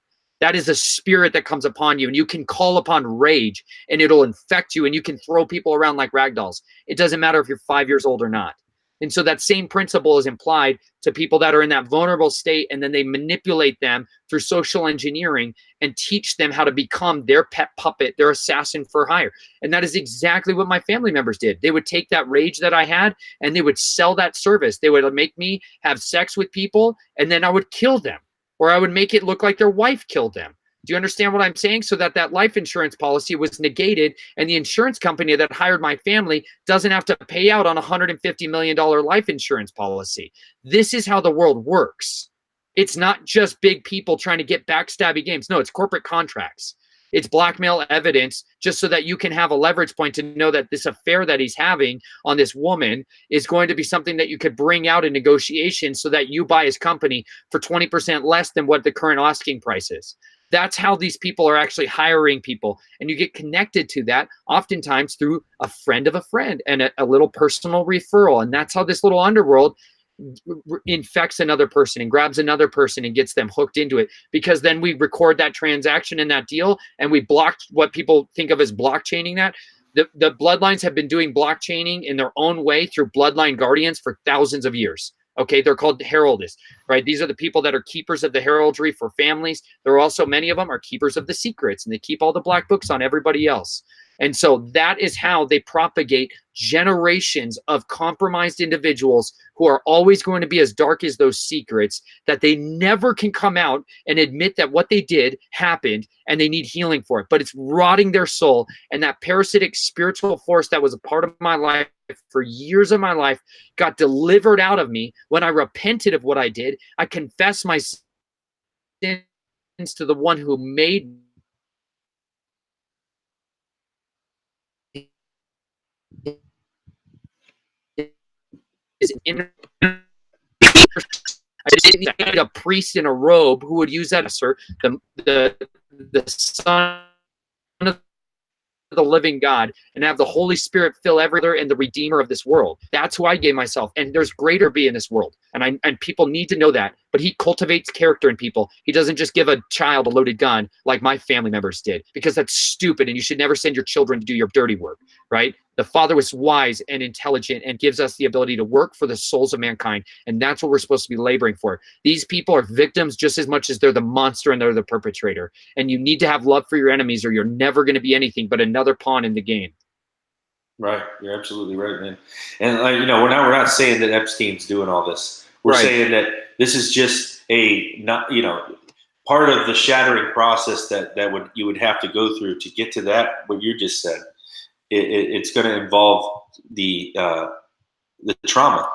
That is a spirit that comes upon you, and you can call upon rage and it'll infect you, and you can throw people around like rag dolls. It doesn't matter if you're 5 years old or not. And so that same principle is implied to people that are in that vulnerable state, and then they manipulate them through social engineering and teach them how to become their pet puppet, their assassin for hire. And that is exactly what my family members did. They would take that rage that I had and they would sell that service. They would make me have sex with people, and then I would kill them, or I would make it look like their wife killed them. Do you understand what I'm saying? So that life insurance policy was negated, and the insurance company that hired my family doesn't have to pay out on a $150 million life insurance policy. This is how the world works. It's not just big people trying to get backstabby games. No, it's corporate contracts. It's blackmail evidence just so that you can have a leverage point to know that this affair that he's having on this woman is going to be something that you could bring out in negotiation so that you buy his company for 20% less than what the current asking price is. That's how these people are actually hiring people. And you get connected to that oftentimes through a friend of a friend and a little personal referral. And that's how this little underworld infects another person and grabs another person and gets them hooked into it, because then we record that transaction and that deal, and we blocked what people think of as blockchaining that. The bloodlines have been doing blockchaining in their own way through bloodline guardians for thousands of years. Okay, they're called heraldists, right? These are the people that are keepers of the heraldry for families. There are also many of them are keepers of the secrets, and they keep all the black books on everybody else. And so that is how they propagate generations of compromised individuals who are always going to be as dark as those secrets, that they never can come out and admit that what they did happened and they need healing for it. But it's rotting their soul. And that parasitic spiritual force that was a part of my life for years of my life got delivered out of me when I repented of what I did. I confessed my sins to the one who made me. I didn't need a priest in a robe who would use that, sir. The son of the living God, and have the Holy Spirit fill everywhere, and the Redeemer of this world. That's who I gave myself. And there's greater be in this world. And people need to know that. But he cultivates character in people. He doesn't just give a child a loaded gun like my family members did, because that's stupid, and you should never send your children to do your dirty work, right? The Father was wise and intelligent and gives us the ability to work for the souls of mankind. And that's what we're supposed to be laboring for. These people are victims just as much as they're the monster and they're the perpetrator. And you need to have love for your enemies, or you're never going to be anything but another pawn in the game. Right. You're absolutely right, man. And we're not saying that Epstein's doing all this. We're Right. saying that this is just part of the shattering process that you would have to go through to get to that. What you just said, it's going to involve the trauma.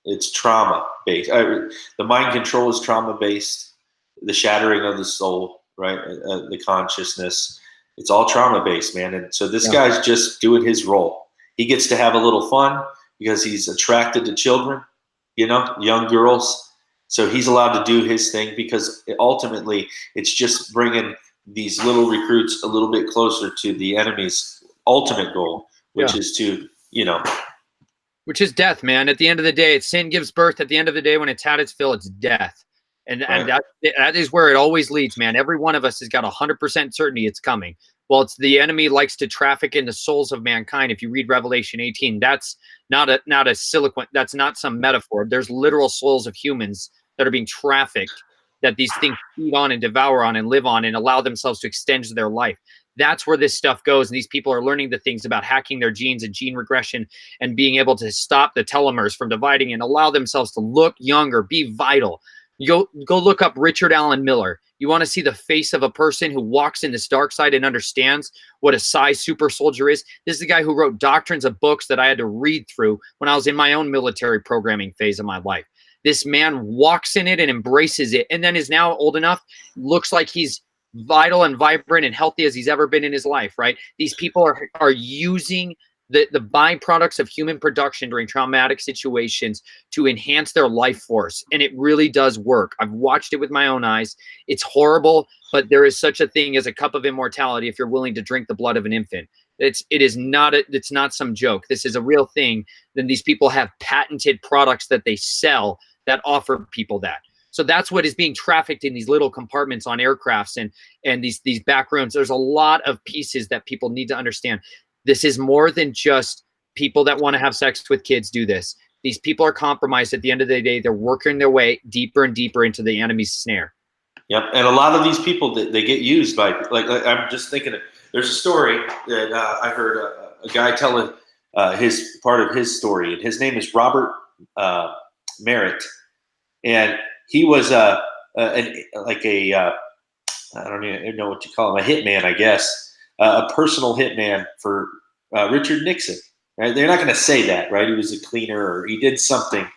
It's trauma based. The mind control is trauma based. The shattering of the soul, right? The consciousness. It's all trauma based, man. And so this guy's just doing his role. He gets to have a little fun because he's attracted to children, young girls. So he's allowed to do his thing, because ultimately it's just bringing these little recruits a little bit closer to the enemy's ultimate goal, which is to, which is death, man. At the end of the day, sin gives birth. At the end of the day, when it's had its fill, it's death. And that is where it always leads, man. Every one of us has got 100% certainty it's coming. Well, it's the enemy likes to traffic in the souls of mankind. If you read Revelation 18, that's not a silicon. That's not some metaphor. There's literal souls of humans that are being trafficked, that these things feed on and devour on and live on and allow themselves to extend their life. That's where this stuff goes. And these people are learning the things about hacking their genes and gene regression and being able to stop the telomeres from dividing and allow themselves to look younger, be vital. Go look up Richard Allen Miller. You want to see the face of a person who walks in this dark side and understands what a psi super soldier is? This is the guy who wrote doctrines of books that I had to read through when I was in my own military programming phase of my life. This man walks in it and embraces it, and then is now old enough, looks like he's vital and vibrant and healthy as he's ever been in his life, right? These people are using the byproducts of human production during traumatic situations to enhance their life force. And it really does work. I've watched it with my own eyes. It's horrible, but there is such a thing as a cup of immortality if you're willing to drink the blood of an infant. It's not some joke. This is a real thing. Then these people have patented products that they sell that offer people that. So that's what is being trafficked in these little compartments on aircrafts and these back rooms. There's a lot of pieces that people need to understand. This is more than just people that want to have sex with kids do this. These people are compromised at the end of the day. They're working their way deeper and deeper into the enemy's snare. Yep. And a lot of these people, they get used by, like I'm just thinking, there's a story that I heard a guy telling his part of his story, and his name is Robert Merritt. And he was I don't even know what you call him, a hitman, I guess. A personal hitman for Richard Nixon. Right? They're not going to say that, right? He was a cleaner or he did something,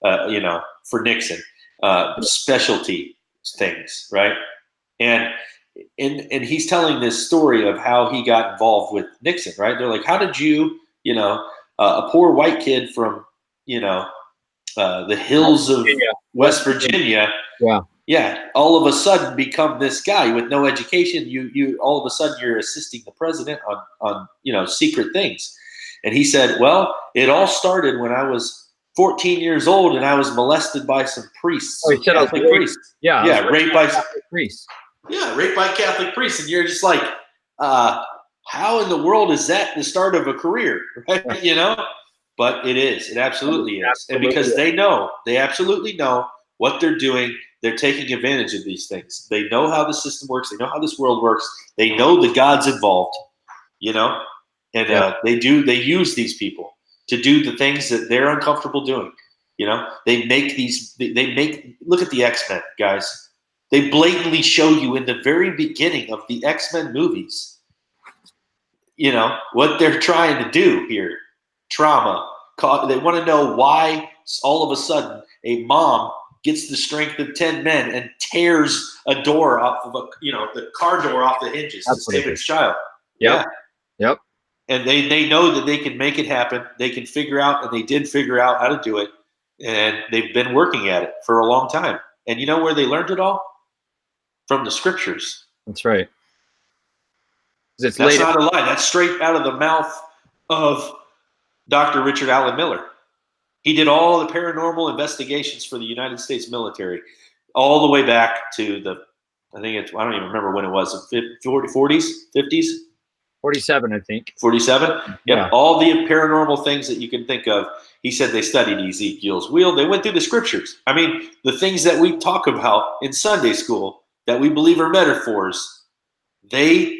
for Nixon, specialty things, right? And he's telling this story of how he got involved with Nixon, right? They're like, how did you, a poor white kid from, the hills of West Virginia, yeah, all of a sudden become this guy with no education. You all of a sudden you're assisting the president on secret things. And he said, well, it all started when I was 14 years old and I was molested by some priests. Oh, he said Catholic priests. Yeah, raped by Catholic priests. Yeah, raped by Catholic priests. And you're just like, how in the world is that the start of a career? Right? But it is. It absolutely is. And because they absolutely know what they're doing. They're taking advantage of these things. They know how the system works. They know how this world works. They know the God's involved, and they use these people to do the things that they're uncomfortable doing. They make look at the X-Men, guys. They blatantly show you in the very beginning of the X-Men movies, what they're trying to do here. Trauma. They want to know why all of a sudden a mom gets the strength of 10 men and tears a door off of the car door off the hinges to save its child. Yep. Yeah. Yep. And they know that they can make it happen. They can figure out, and they did figure out how to do it. And they've been working at it for a long time. And you know where they learned it all? From the scriptures. That's right. That's not a lie. That's straight out of the mouth of Dr. Richard Allen Miller. He did all the paranormal investigations for the United States military, all the way back to I don't even remember when it was, the 40s, 50s? 47, I think. 47? Yeah. All the paranormal things that you can think of. He said they studied Ezekiel's wheel. They went through the scriptures. I mean, the things that we talk about in Sunday school that we believe are metaphors, they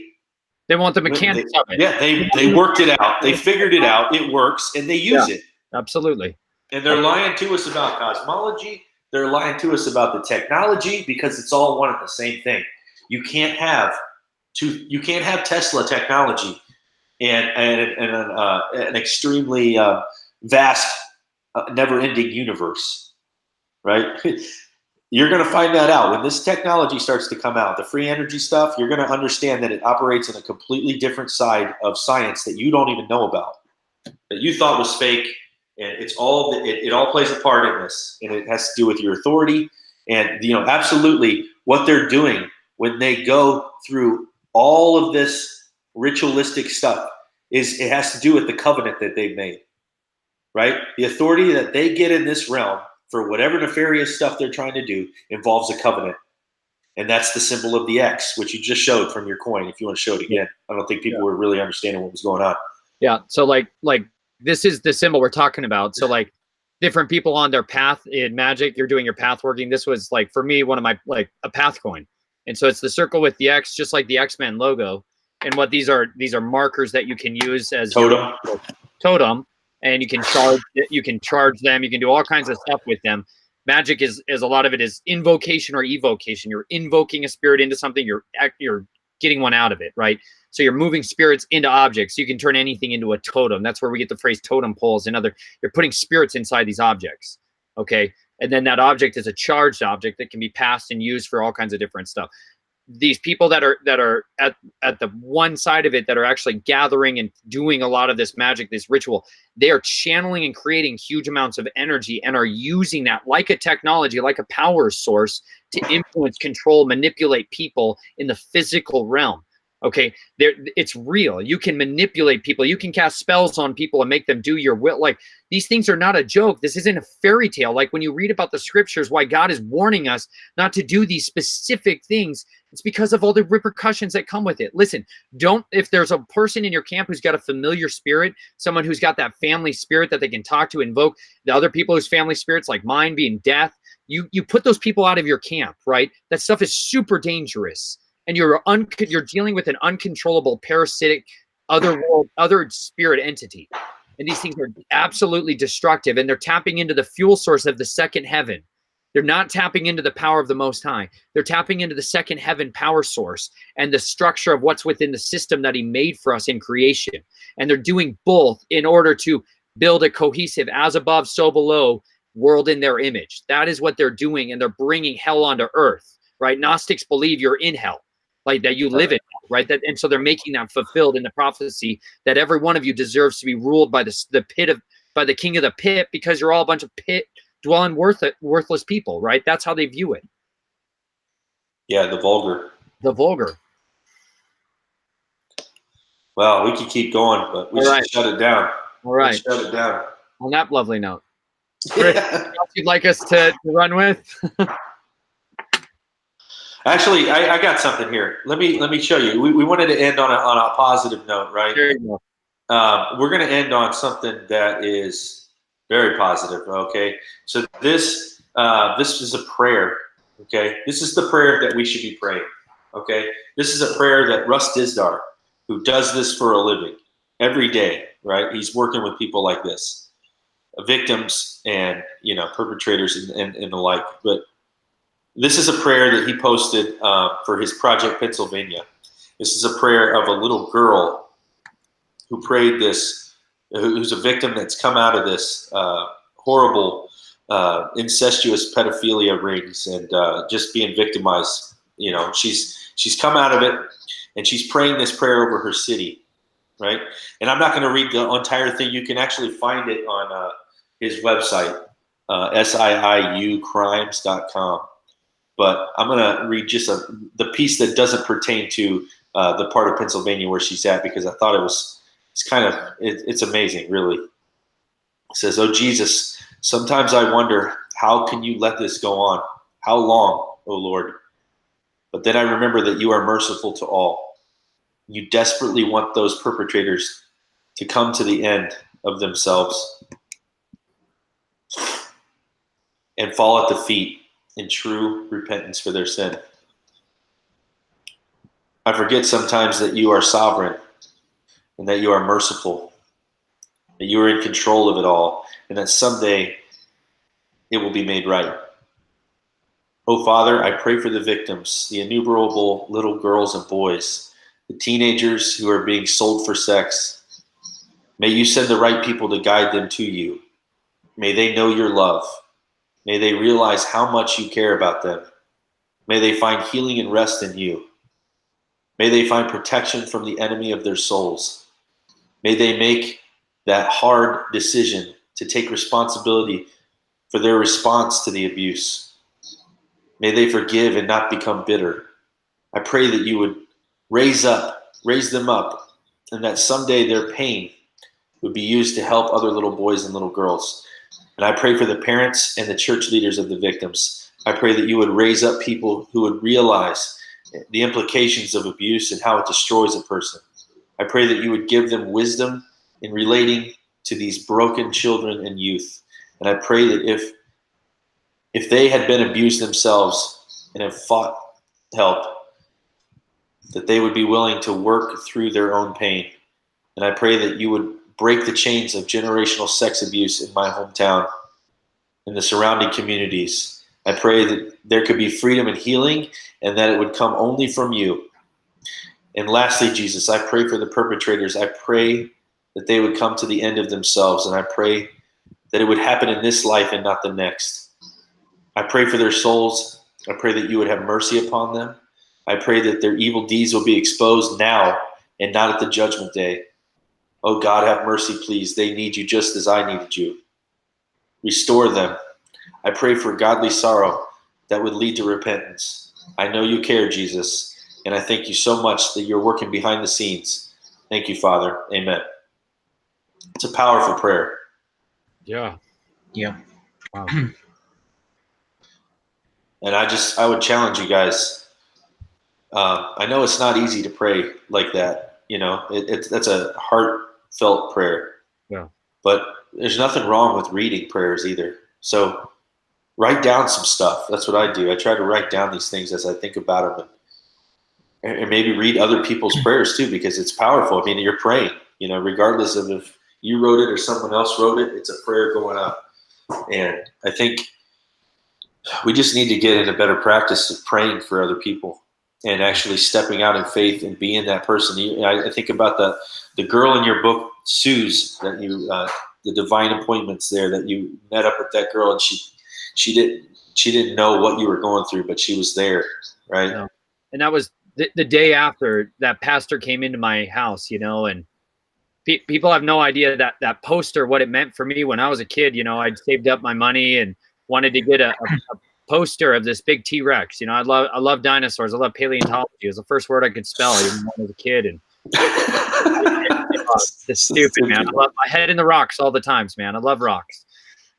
want the mechanics of it. Yeah, they worked it out. They figured it out. It works, and they use it. Absolutely. And they're lying to us about cosmology. They're lying to us about the technology because it's all one and the same thing. You can't have Tesla technology and an extremely vast, never-ending universe, right? You're going to find that out when this technology starts to come out. The free energy stuff, you're going to understand that it operates in a completely different side of science that you don't even know about, that you thought was fake. And it all plays a part in this, and it has to do with your authority. And absolutely, what they're doing when they go through all of this ritualistic stuff it has to do with the covenant that they've made, right? The authority that they get in this realm for whatever nefarious stuff they're trying to do involves a covenant, and that's the symbol of the X, which you just showed from your coin. If you want to show it again, I don't think people were really understanding what was going on. Yeah. So like. This is the symbol we're talking about. So like different people on their path in magic, you're doing your path working. This was like, for me, one of my, a path coin. And so it's the circle with the X, just like the X-Men logo. And what these are markers that you can use as Totem. Totem, and you can charge them. You can do all kinds of stuff with them. Magic is a lot of it is invocation or evocation. You're invoking a spirit into something. You're getting one out of it, right? So you're moving spirits into objects. So you can turn anything into a totem. That's where we get the phrase totem poles and other. You're putting spirits inside these objects, okay? And then that object is a charged object that can be passed and used for all kinds of different stuff. These people that are at the one side of it that are actually gathering and doing a lot of this magic, this ritual, they are channeling and creating huge amounts of energy and are using that like a technology, like a power source to influence, control, manipulate people in the physical realm. Okay, it's real. You can manipulate people. You can cast spells on people and make them do your will. Like, these things are not a joke. This isn't a fairy tale. Like when you read about the scriptures, why God is warning us not to do these specific things, it's because of all the repercussions that come with it. Listen, if there's a person in your camp who's got a familiar spirit, someone who's got that family spirit that they can talk to, invoke the other people whose family spirits, like mine being death, you put those people out of your camp, right? That stuff is super dangerous. And you're dealing with an uncontrollable, parasitic, other spirit entity. And these things are absolutely destructive. And they're tapping into the fuel source of the second heaven. They're not tapping into the power of the Most High. They're tapping into the second heaven power source and the structure of what's within the system that he made for us in creation. And they're doing both in order to build a cohesive, as above, so below world in their image. That is what they're doing. And they're bringing hell onto earth, right? Gnostics believe you're in hell. Like that you live in, right? And so they're making that fulfilled in the prophecy that every one of you deserves to be ruled by by the king of the pit, because you're all a bunch of pit dwelling worthless people, right? That's how they view it. Yeah, the vulgar. The vulgar. Well, we could keep going, but we should shut it down. All right. Shut it down. On that lovely note, Chris, anything else you'd like us to run with? Actually, I got something here. Let me show you. We wanted to end on a positive note, right? There you go. We're going to end on something that is very positive. Okay, so this is a prayer. Okay, this is the prayer that we should be praying. Okay, this is a prayer that Russ Dizdar, who does this for a living every day, right? He's working with people like this, victims and perpetrators and the like, but. This is a prayer that he posted for his Project Pennsylvania. This is a prayer of a little girl who prayed this, who's a victim that's come out of this horrible, incestuous pedophilia rings and just being victimized. She's come out of it, and she's praying this prayer over her city, right? And I'm not going to read the entire thing. You can actually find it on his website, siiucrimes.com. But I'm going to read just the piece that doesn't pertain to the part of Pennsylvania where she's at, because I thought it's amazing, really. It says, "Oh, Jesus, sometimes I wonder, how can you let this go on? How long, oh Lord? But then I remember that you are merciful to all. You desperately want those perpetrators to come to the end of themselves and fall at the feet in true repentance for their sin. I forget sometimes that you are sovereign and that you are merciful, that you are in control of it all, and that someday it will be made right. Oh, Father, I pray for the victims, the innumerable little girls and boys, the teenagers who are being sold for sex. May you send the right people to guide them to you. May they know your love. May they realize how much you care about them. May they find healing and rest in you. May they find protection from the enemy of their souls. May they make that hard decision to take responsibility for their response to the abuse. May they forgive and not become bitter. I pray that you would raise them up, and that someday their pain would be used to help other little boys and little girls. And I pray for the parents and the church leaders of the victims. I pray that you would raise up people who would realize the implications of abuse and how it destroys a person. I pray that you would give them wisdom in relating to these broken children and youth. And I pray that if they had been abused themselves and have fought help, that they would be willing to work through their own pain. And I pray that you would break the chains of generational sex abuse in my hometown and the surrounding communities. I pray that there could be freedom and healing, and that it would come only from you. And lastly, Jesus, I pray for the perpetrators. I pray that they would come to the end of themselves, and I pray that it would happen in this life and not the next. I pray for their souls. I pray that you would have mercy upon them. I pray that their evil deeds will be exposed now and not at the judgment day. Oh God, have mercy, please. They need you just as I needed you. Restore them. I pray for godly sorrow that would lead to repentance. I know you care, Jesus, and I thank you so much that you're working behind the scenes. Thank you, Father. Amen. It's a powerful prayer. Yeah. Yeah. Wow. And I would challenge you guys. I know it's not easy to pray like that. You know, that's a heartfelt prayer. Yeah. But there's nothing wrong with reading prayers either. So write down some stuff. That's what I do. I try to write down these things as I think about them, and maybe read other people's prayers too, because it's powerful. I mean, you're praying, you know, regardless of if you wrote it or someone else wrote it, it's a prayer going up. And I think we just need to get in a better practice of praying for other people and actually stepping out in faith and being that person. I think about the girl in your book, Suze, that you the divine appointments there, that you met up with that girl, and she didn't know what you were going through, but she was there, right? Yeah. And that was the day after that pastor came into my house, you know, and people have no idea that poster, what it meant for me when I was a kid. You know, I'd saved up my money and wanted to get a poster of this big T-Rex. You know, I love dinosaurs. I love paleontology. It was the first word I could spell even when I was a kid. And it's stupid, man. I love my head in the rocks all the times, man. I love rocks.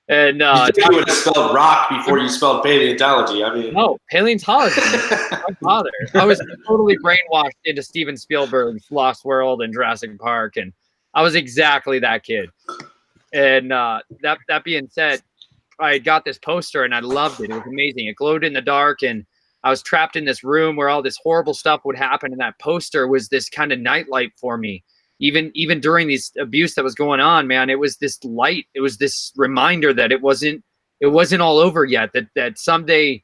And you would have spelled rock before you spelled paleontology. I mean, no, paleontology. My father. I was totally brainwashed into Steven Spielberg's Lost World and Jurassic Park, and I was exactly that kid. And that being said, I got this poster and I loved it. It was amazing. It glowed in the dark, and I was trapped in this room where all this horrible stuff would happen. And that poster was this kind of nightlight for me. Even during this abuse that was going on, man, it was this light. It was this reminder that it wasn't all over yet, that someday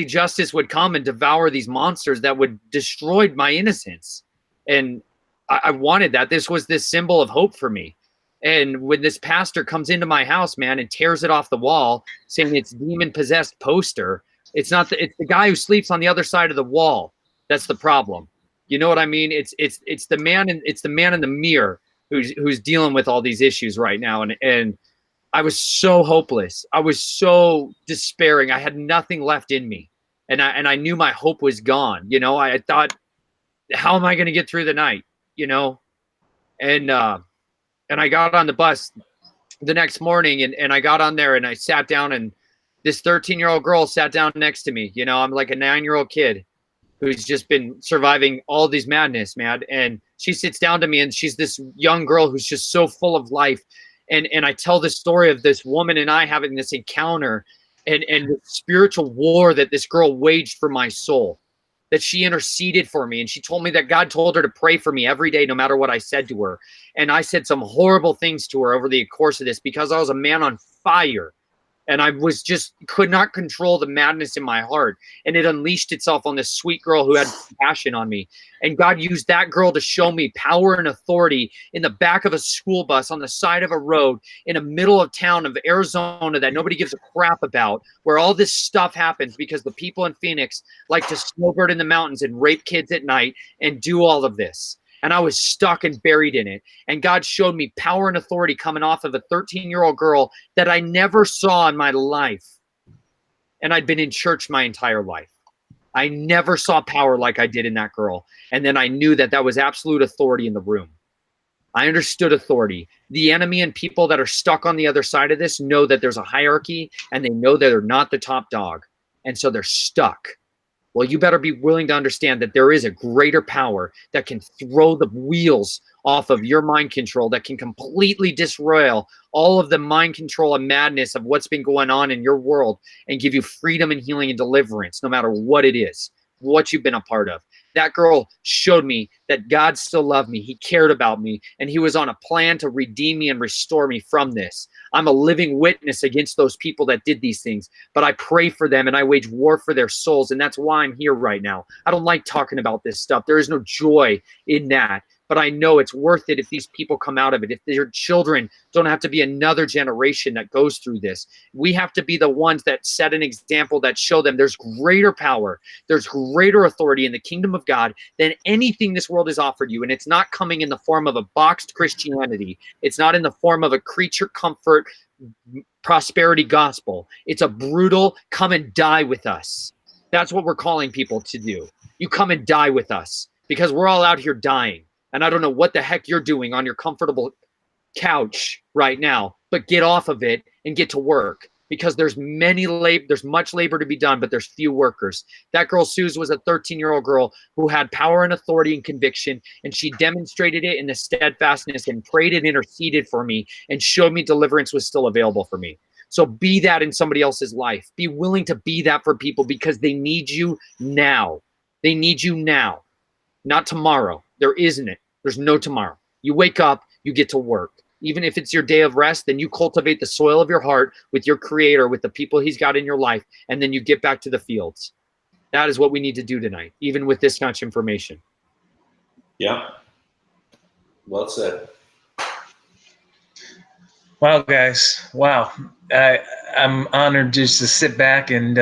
justice would come and devour these monsters that would destroy my innocence. And I wanted that. This was this symbol of hope for me. And when this pastor comes into my house, man, and tears it off the wall, saying it's demon-possessed poster, it's the guy who sleeps on the other side of the wall. That's the problem. You know what I mean? It's the man in the mirror who's dealing with all these issues right now. And I was so hopeless. I was so despairing. I had nothing left in me. And I knew my hope was gone. You know, I thought, how am I going to get through the night? You know? And I got on the bus the next morning, and I got on there and I sat down, and this 13-year-old girl sat down next to me. You know, I'm like a 9-year-old kid who's just been surviving all these madness, man. And she sits down to me, and she's this young girl who's just so full of life. And I tell the story of this woman and I having this encounter and the spiritual war that this girl waged for my soul, that she interceded for me. And she told me that God told her to pray for me every day, no matter what I said to her. And I said some horrible things to her over the course of this because I was a man on fire. And I was just could not control the madness in my heart. And it unleashed itself on this sweet girl who had compassion on me. And God used that girl to show me power and authority in the back of a school bus on the side of a road in the middle of town of Arizona that nobody gives a crap about, where all this stuff happens because the people in Phoenix like to snowbird in the mountains and rape kids at night and do all of this. And I was stuck and buried in it. And God showed me power and authority coming off of a 13-year-old girl that I never saw in my life. And I'd been in church my entire life. I never saw power like I did in that girl. And then I knew that was absolute authority in the room. I understood authority. The enemy and people that are stuck on the other side of this know that there's a hierarchy, and they know that they're not the top dog. And so they're stuck. Well, you better be willing to understand that there is a greater power that can throw the wheels off of your mind control, that can completely disroil all of the mind control and madness of what's been going on in your world and give you freedom and healing and deliverance, no matter what it is, what you've been a part of. That girl showed me that God still loved me. He cared about me, and he was on a plan to redeem me and restore me from this. I'm a living witness against those people that did these things, but I pray for them and I wage war for their souls, and that's why I'm here right now. I don't like talking about this stuff. There is no joy in that, but I know it's worth it if these people come out of it. If their children don't have to be another generation that goes through this. We have to be the ones that set an example, that show them there's greater power, there's greater authority in the kingdom of God than anything this world has offered you. And it's not coming in the form of a boxed Christianity. It's not in the form of a creature comfort prosperity gospel. It's a brutal, come and die with us. That's what we're calling people to do. You come and die with us, because we're all out here dying. And I don't know what the heck you're doing on your comfortable couch right now, but get off of it and get to work, because there's much labor to be done, but there's few workers. That girl, Suze, was a 13-year-old girl who had power and authority and conviction, and she demonstrated it in the steadfastness and prayed and interceded for me and showed me deliverance was still available for me. So be that in somebody else's life. Be willing to be that for people, because they need you now. They need you now, not tomorrow. There isn't it. There's no tomorrow. You wake up, you get to work. Even if it's your day of rest, then you cultivate the soil of your heart with your creator, with the people he's got in your life, and then you get back to the fields. That is what we need to do tonight, even with this much information. Yeah. Well said. Wow, guys. Wow. I'm honored just to sit back and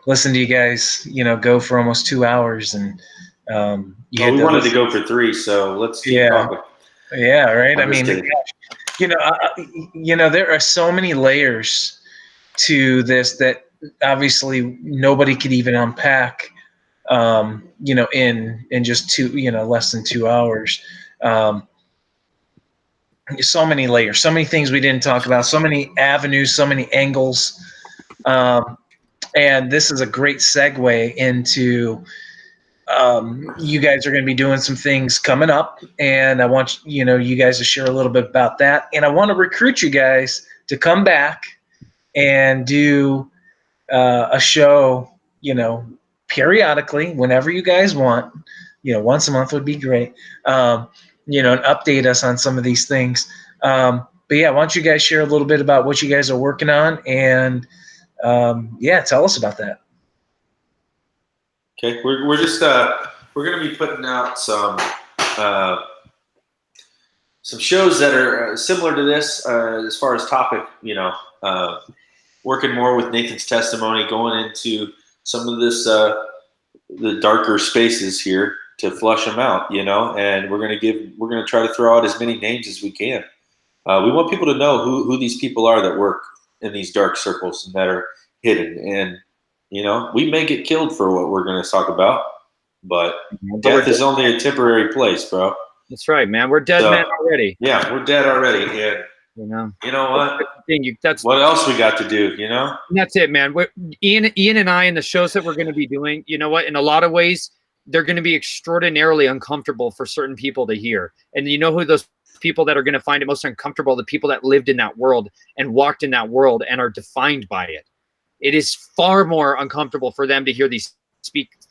listen to you guys, go for almost 2 hours. And we wanted to go for 3, so let's keep talking. Yeah, right. I mean, there are so many layers to this that obviously nobody could even unpack, in just less than 2 hours. So many layers, so many things we didn't talk about, so many avenues, so many angles. And this is a great segue into you guys are going to be doing some things coming up, and I want you guys to share a little bit about that. And I want to recruit you guys to come back and do a show, periodically, whenever you guys want. Once a month would be great. And update us on some of these things. But yeah, why don't you guys share a little bit about what you guys are working on, and tell us about that. Okay, we're just we're going to be putting out some shows that are similar to this as far as topic. Working more with Nathan's testimony, going into some of this the darker spaces here to flush them out. And we're going to try to throw out as many names as we can. We want people to know who these people are that work in these dark circles and that are hidden. And we may get killed for what we're going to talk about, but death is only a temporary place, bro. That's right, man. We're dead men already. Yeah, we're dead already. And you know what? That's what else we got to do, And that's it, man. Ian and I, in the shows that we're going to be doing, in a lot of ways, they're going to be extraordinarily uncomfortable for certain people to hear. And you know who those people that are going to find it most uncomfortable? The people that lived in that world and walked in that world and are defined by it. It is far more uncomfortable for them to hear these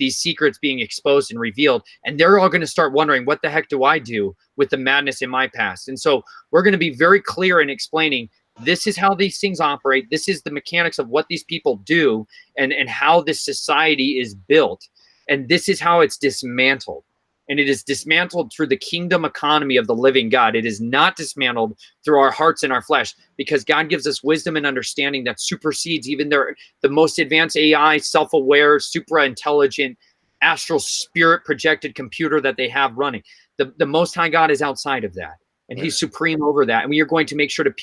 secrets being exposed and revealed, and they're all going to start wondering, what the heck do I do with the madness in my past? And so we're going to be very clear in explaining, this is how these things operate, this is the mechanics of what these people do, and how this society is built, and this is how it's dismantled. And it is dismantled through the kingdom economy of the living God. It is not dismantled through our hearts and our flesh, because God gives us wisdom and understanding that supersedes even the most advanced AI, self-aware, supra-intelligent, astral spirit projected computer that they have running. The Most High God is outside of that, and He's supreme over that. And we are going to make sure to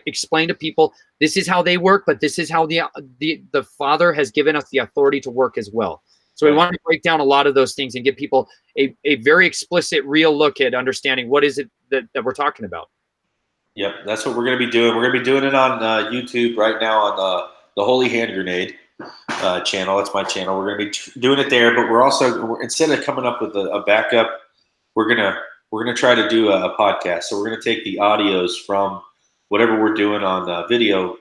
explain to people, this is how they work, but this is how the Father has given us the authority to work as well. So we want to break down a lot of those things and give people a very explicit, real look at understanding what is it that we're talking about. Yep, that's what we're going to be doing. We're going to be doing it on YouTube right now on the Holy Hand Grenade channel. That's my channel. We're going to be doing it there, but we're also, instead of coming up with a backup, we're gonna try to do a podcast. So we're going to take the audios from whatever we're doing on video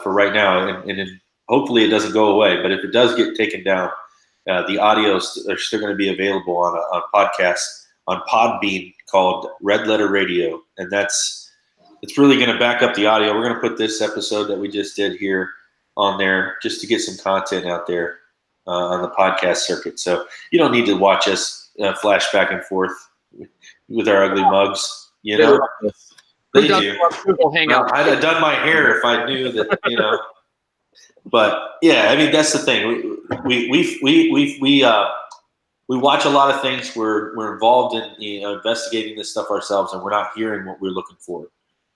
for right now, and hopefully it doesn't go away. But if it does get taken down, The audios are still going to be available on a podcast on Podbean called Red Letter Radio, and it's really going to back up the audio. We're going to put this episode that we just did here on there just to get some content out there on the podcast circuit. So you don't need to watch us flash back and forth with our ugly mugs, you know. Thank you. I'd have done my hair if I knew that, you know. But yeah, I mean that's the thing. We watch a lot of things. We're involved in investigating this stuff ourselves, and we're not hearing what we're looking for.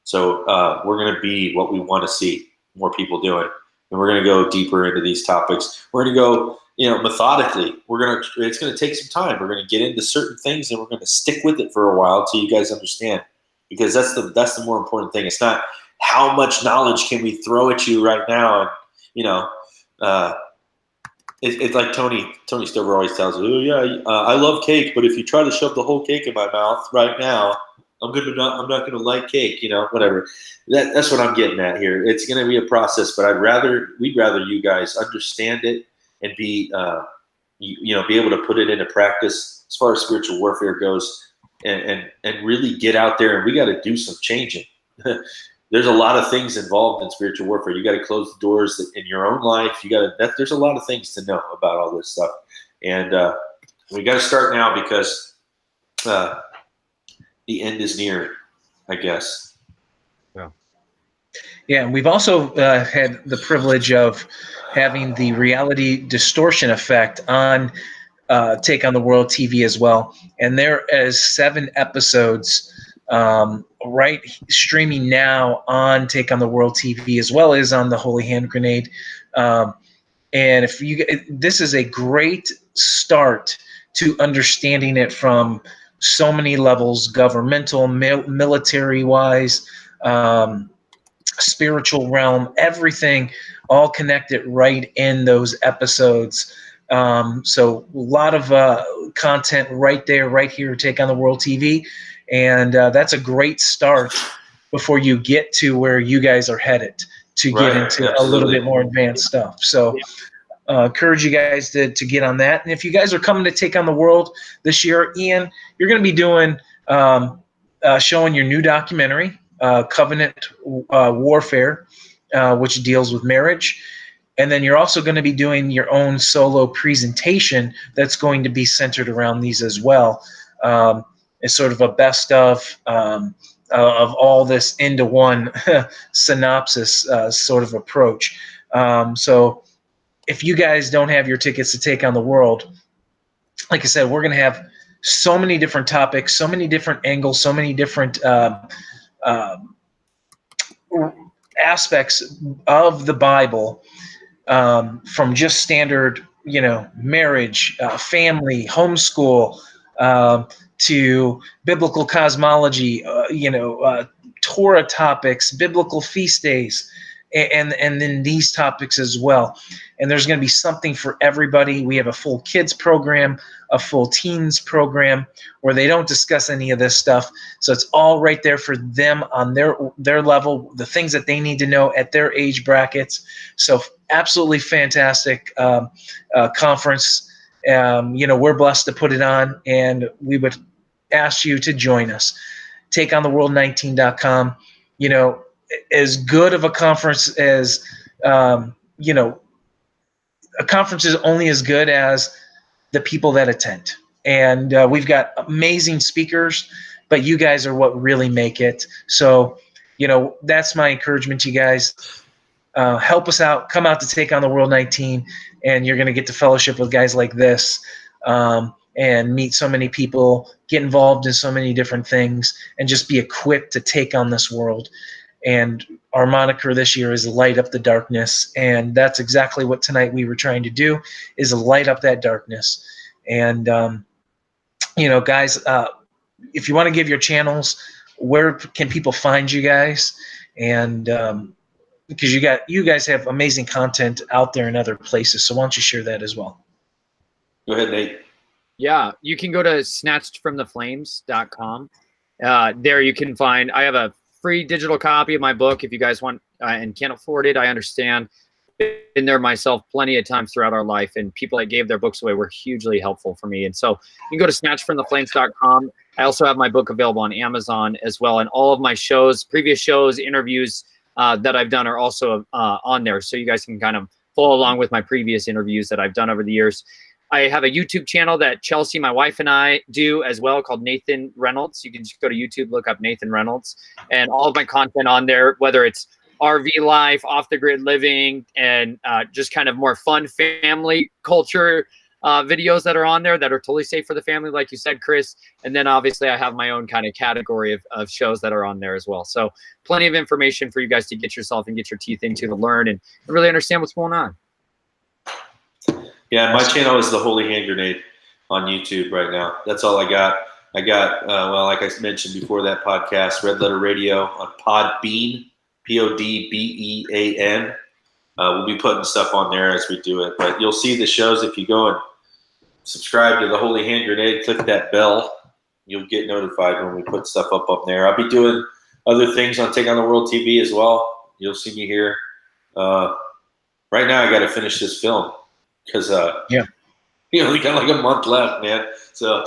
So we're going to be what we want to see more people doing, and we're going to go deeper into these topics. We're going to go, methodically. It's going to take some time. We're going to get into certain things, and we're going to stick with it for a while until you guys understand. Because that's the more important thing. It's not how much knowledge can we throw at you right now, and it's like Tony Stover always tells us, I love cake, but if you try to shove the whole cake in my mouth right now, I'm not going to like cake, whatever. That's what I'm getting at here. It's going to be a process, but we'd rather you guys understand it and be able to put it into practice as far as spiritual warfare goes. And really get out there, and we got to do some changing. There's a lot of things involved in spiritual warfare. You got to close the doors in your own life. There's a lot of things to know about all this stuff, and we got to start now because the end is near, I guess. Yeah, and we've also had the privilege of having the reality distortion effect on Take on the World TV as well. And there is 7 episodes right streaming now on Take on the World TV as well as on the Holy Hand Grenade. And this is a great start to understanding it from so many levels, governmental, military-wise, spiritual realm, everything, all connected right in those episodes. So a lot of content right there, right here, Take on the World TV. And that's a great start before you get to where you guys are headed to get into a little bit more advanced stuff. So encourage you guys to get on that. And if you guys are coming to Take on the World this year, Ian, you're going to be doing showing your new documentary, Covenant Warfare, which deals with marriage. And then you're also going to be doing your own solo presentation that's going to be centered around these as well. It's sort of a best of all this into one synopsis sort of approach. So if you guys don't have your tickets to Take on the World, like I said, we're going to have so many different topics, so many different angles, so many different aspects of the Bible. From just standard, marriage, family, homeschool, to biblical cosmology, Torah topics, biblical feast days, and then these topics as well. And there's going to be something for everybody. We have a full kids program, a full teens program where they don't discuss any of this stuff. So it's all right there for them on their level, the things that they need to know at their age brackets. So absolutely fantastic conference. We're blessed to put it on, and we would ask you to join us. TakeOnTheWorld19.com. As good of a conference as, a conference is only as good as the people that attend. And we've got amazing speakers, but you guys are what really make it. So, that's my encouragement to you guys. Help us out. Come out to Take on the World 19, and you're going to get to fellowship with guys like this and meet so many people, get involved in so many different things, and just be equipped to take on this world. And our moniker this year is Light Up the Darkness, and that's exactly what tonight we were trying to do, is light up that darkness. And, guys, if you want to give your channels, where can people find you guys? And because you guys have amazing content out there in other places, so why don't you share that as well? Go ahead, Nate. Yeah, you can go to snatchedfromtheflames.com. There you can find, I have a free digital copy of my book if you guys want and can't afford it. I understand. been there myself plenty of times throughout our life, and people that gave their books away were hugely helpful for me. And so you can go to snatchfromtheflames.com. I also have my book available on Amazon as well, and all of my shows, previous shows, interviews that I've done are also on there, so you guys can kind of follow along with my previous interviews that I've done over the years. I have a YouTube channel that Chelsea, my wife, and I do as well, called Nathan Reynolds. You can just go to YouTube, look up Nathan Reynolds, and all of my content on there, whether it's RV life, off the grid living, and just kind of more fun family culture videos that are on there that are totally safe for the family, like you said, Chris. And then obviously I have my own kind of category of shows that are on there as well. So plenty of information for you guys to get yourself and get your teeth into, to learn and really understand what's going on. Yeah, my channel is the Holy Hand Grenade on YouTube right now. That's all I got. I got, well, like I mentioned before that podcast, Red Letter Radio on Podbean, Podbean. We'll be putting stuff on there as we do it. But you'll see the shows if you go and subscribe to the Holy Hand Grenade, click that bell. You'll get notified when we put stuff up there. I'll be doing other things on Take on the World TV as well. You'll see me here. Right now I got to finish this film. Because, we got like a month left, man. So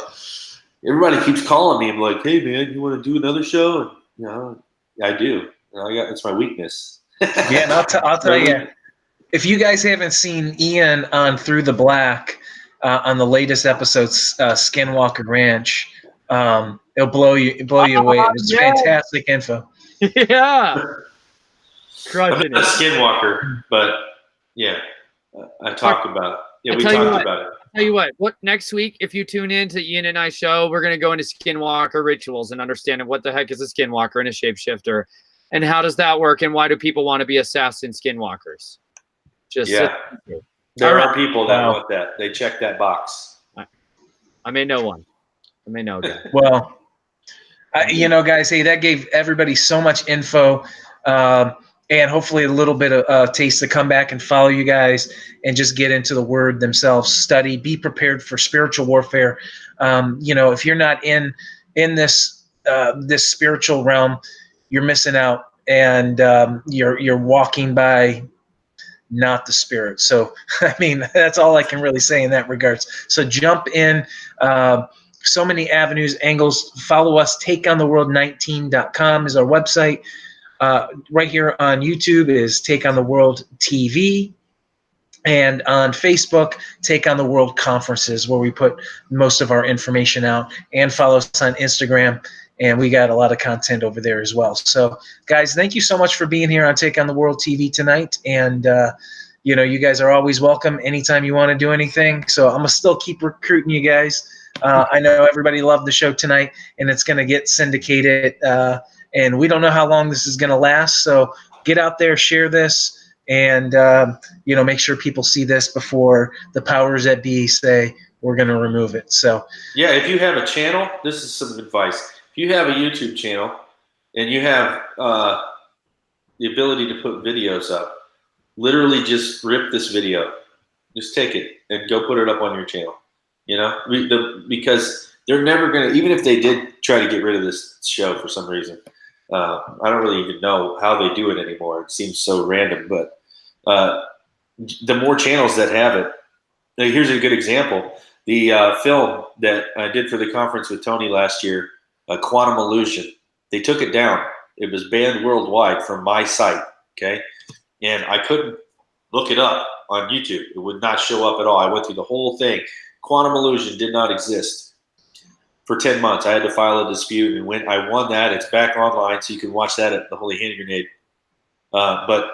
everybody keeps calling me. I'm like, hey, man, you want to do another show? And, I do. It's my weakness. Yeah, and I'll tell you, if you guys haven't seen Ian on Through the Black on the latest episodes, Skinwalker Ranch, it'll blow you away. It was fantastic info. Yeah. I'm not a Skinwalker, but yeah. I talked about it. We talked about it. I'll tell you what, next week, if you tune in to Ian and I show, we're going to go into Skinwalker rituals and understanding what the heck is a Skinwalker and a shapeshifter, and how does that work, and why do people want to be assassin Skinwalkers? There are people that want that. They check that box. I may know one. I may know. Well, guys, hey, that gave everybody so much info. And hopefully a little bit of taste to come back and follow you guys and just get into the word themselves, study, be prepared for spiritual warfare. If you're not in this this spiritual realm, you're missing out, and you're walking by not the spirit. So, I mean, that's all I can really say in that regards. So jump in. So many avenues, angles. Follow us. TakeOnTheWorld19.com is our website. Right here on YouTube is Take on the World TV, and on Facebook, Take on the World Conferences, where we put most of our information out, and follow us on Instagram, and we got a lot of content over there as well. So, guys, thank you so much for being here on Take on the World TV tonight, and you guys are always welcome anytime you want to do anything. So I'm gonna still keep recruiting you guys. I know everybody loved the show tonight, and it's gonna get syndicated. And we don't know how long this is going to last, so get out there, share this, and make sure people see this before the powers that be say we're going to remove it. So yeah, if you have a channel, this is some advice. If you have a YouTube channel and you have the ability to put videos up, literally just rip this video, just take it and go put it up on your channel. Because they're never going to, even if they did try to get rid of this show for some reason. I don't really even know how they do it anymore. It seems so random, but the more channels that have it, here's a good example. The film that I did for the conference with Tony last year, Quantum Illusion, they took it down. It was banned worldwide from my site, okay? And I couldn't look it up on YouTube. It would not show up at all. I went through the whole thing. Quantum Illusion did not exist. For 10 months, I had to file a dispute, and when I won that, it's back online, so you can watch that at the Holy Hand Grenade. But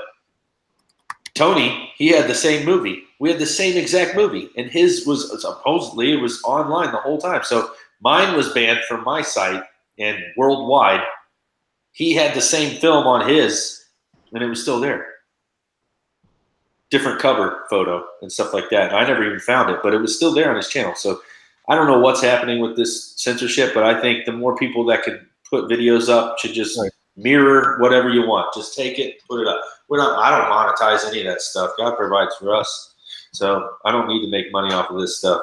Tony, he had the same movie. We had the same exact movie, and his was supposedly it was online the whole time. So mine was banned from my site and worldwide. He had the same film on his, and it was still there. Different cover photo and stuff like that. And I never even found it, but it was still there on his channel. So I don't know what's happening with this censorship, but I think the more people that could put videos up should just mirror whatever you want. Just take it, put it up. I don't monetize any of that stuff. God provides for us. So I don't need to make money off of this stuff.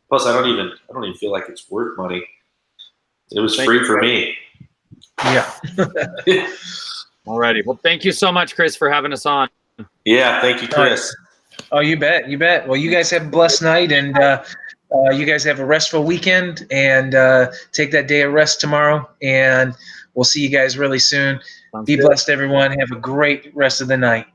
Plus, I don't even feel like it's worth money. It was free for me. Yeah. Alrighty. Well, thank you so much, Chris, for having us on. Yeah, thank you, Chris. Oh, you bet, you bet. Well, you guys have a blessed night, and you guys have a restful weekend, and take that day of rest tomorrow, and we'll see you guys really soon. Sounds Be good. blessed, everyone. Have a great rest of the night.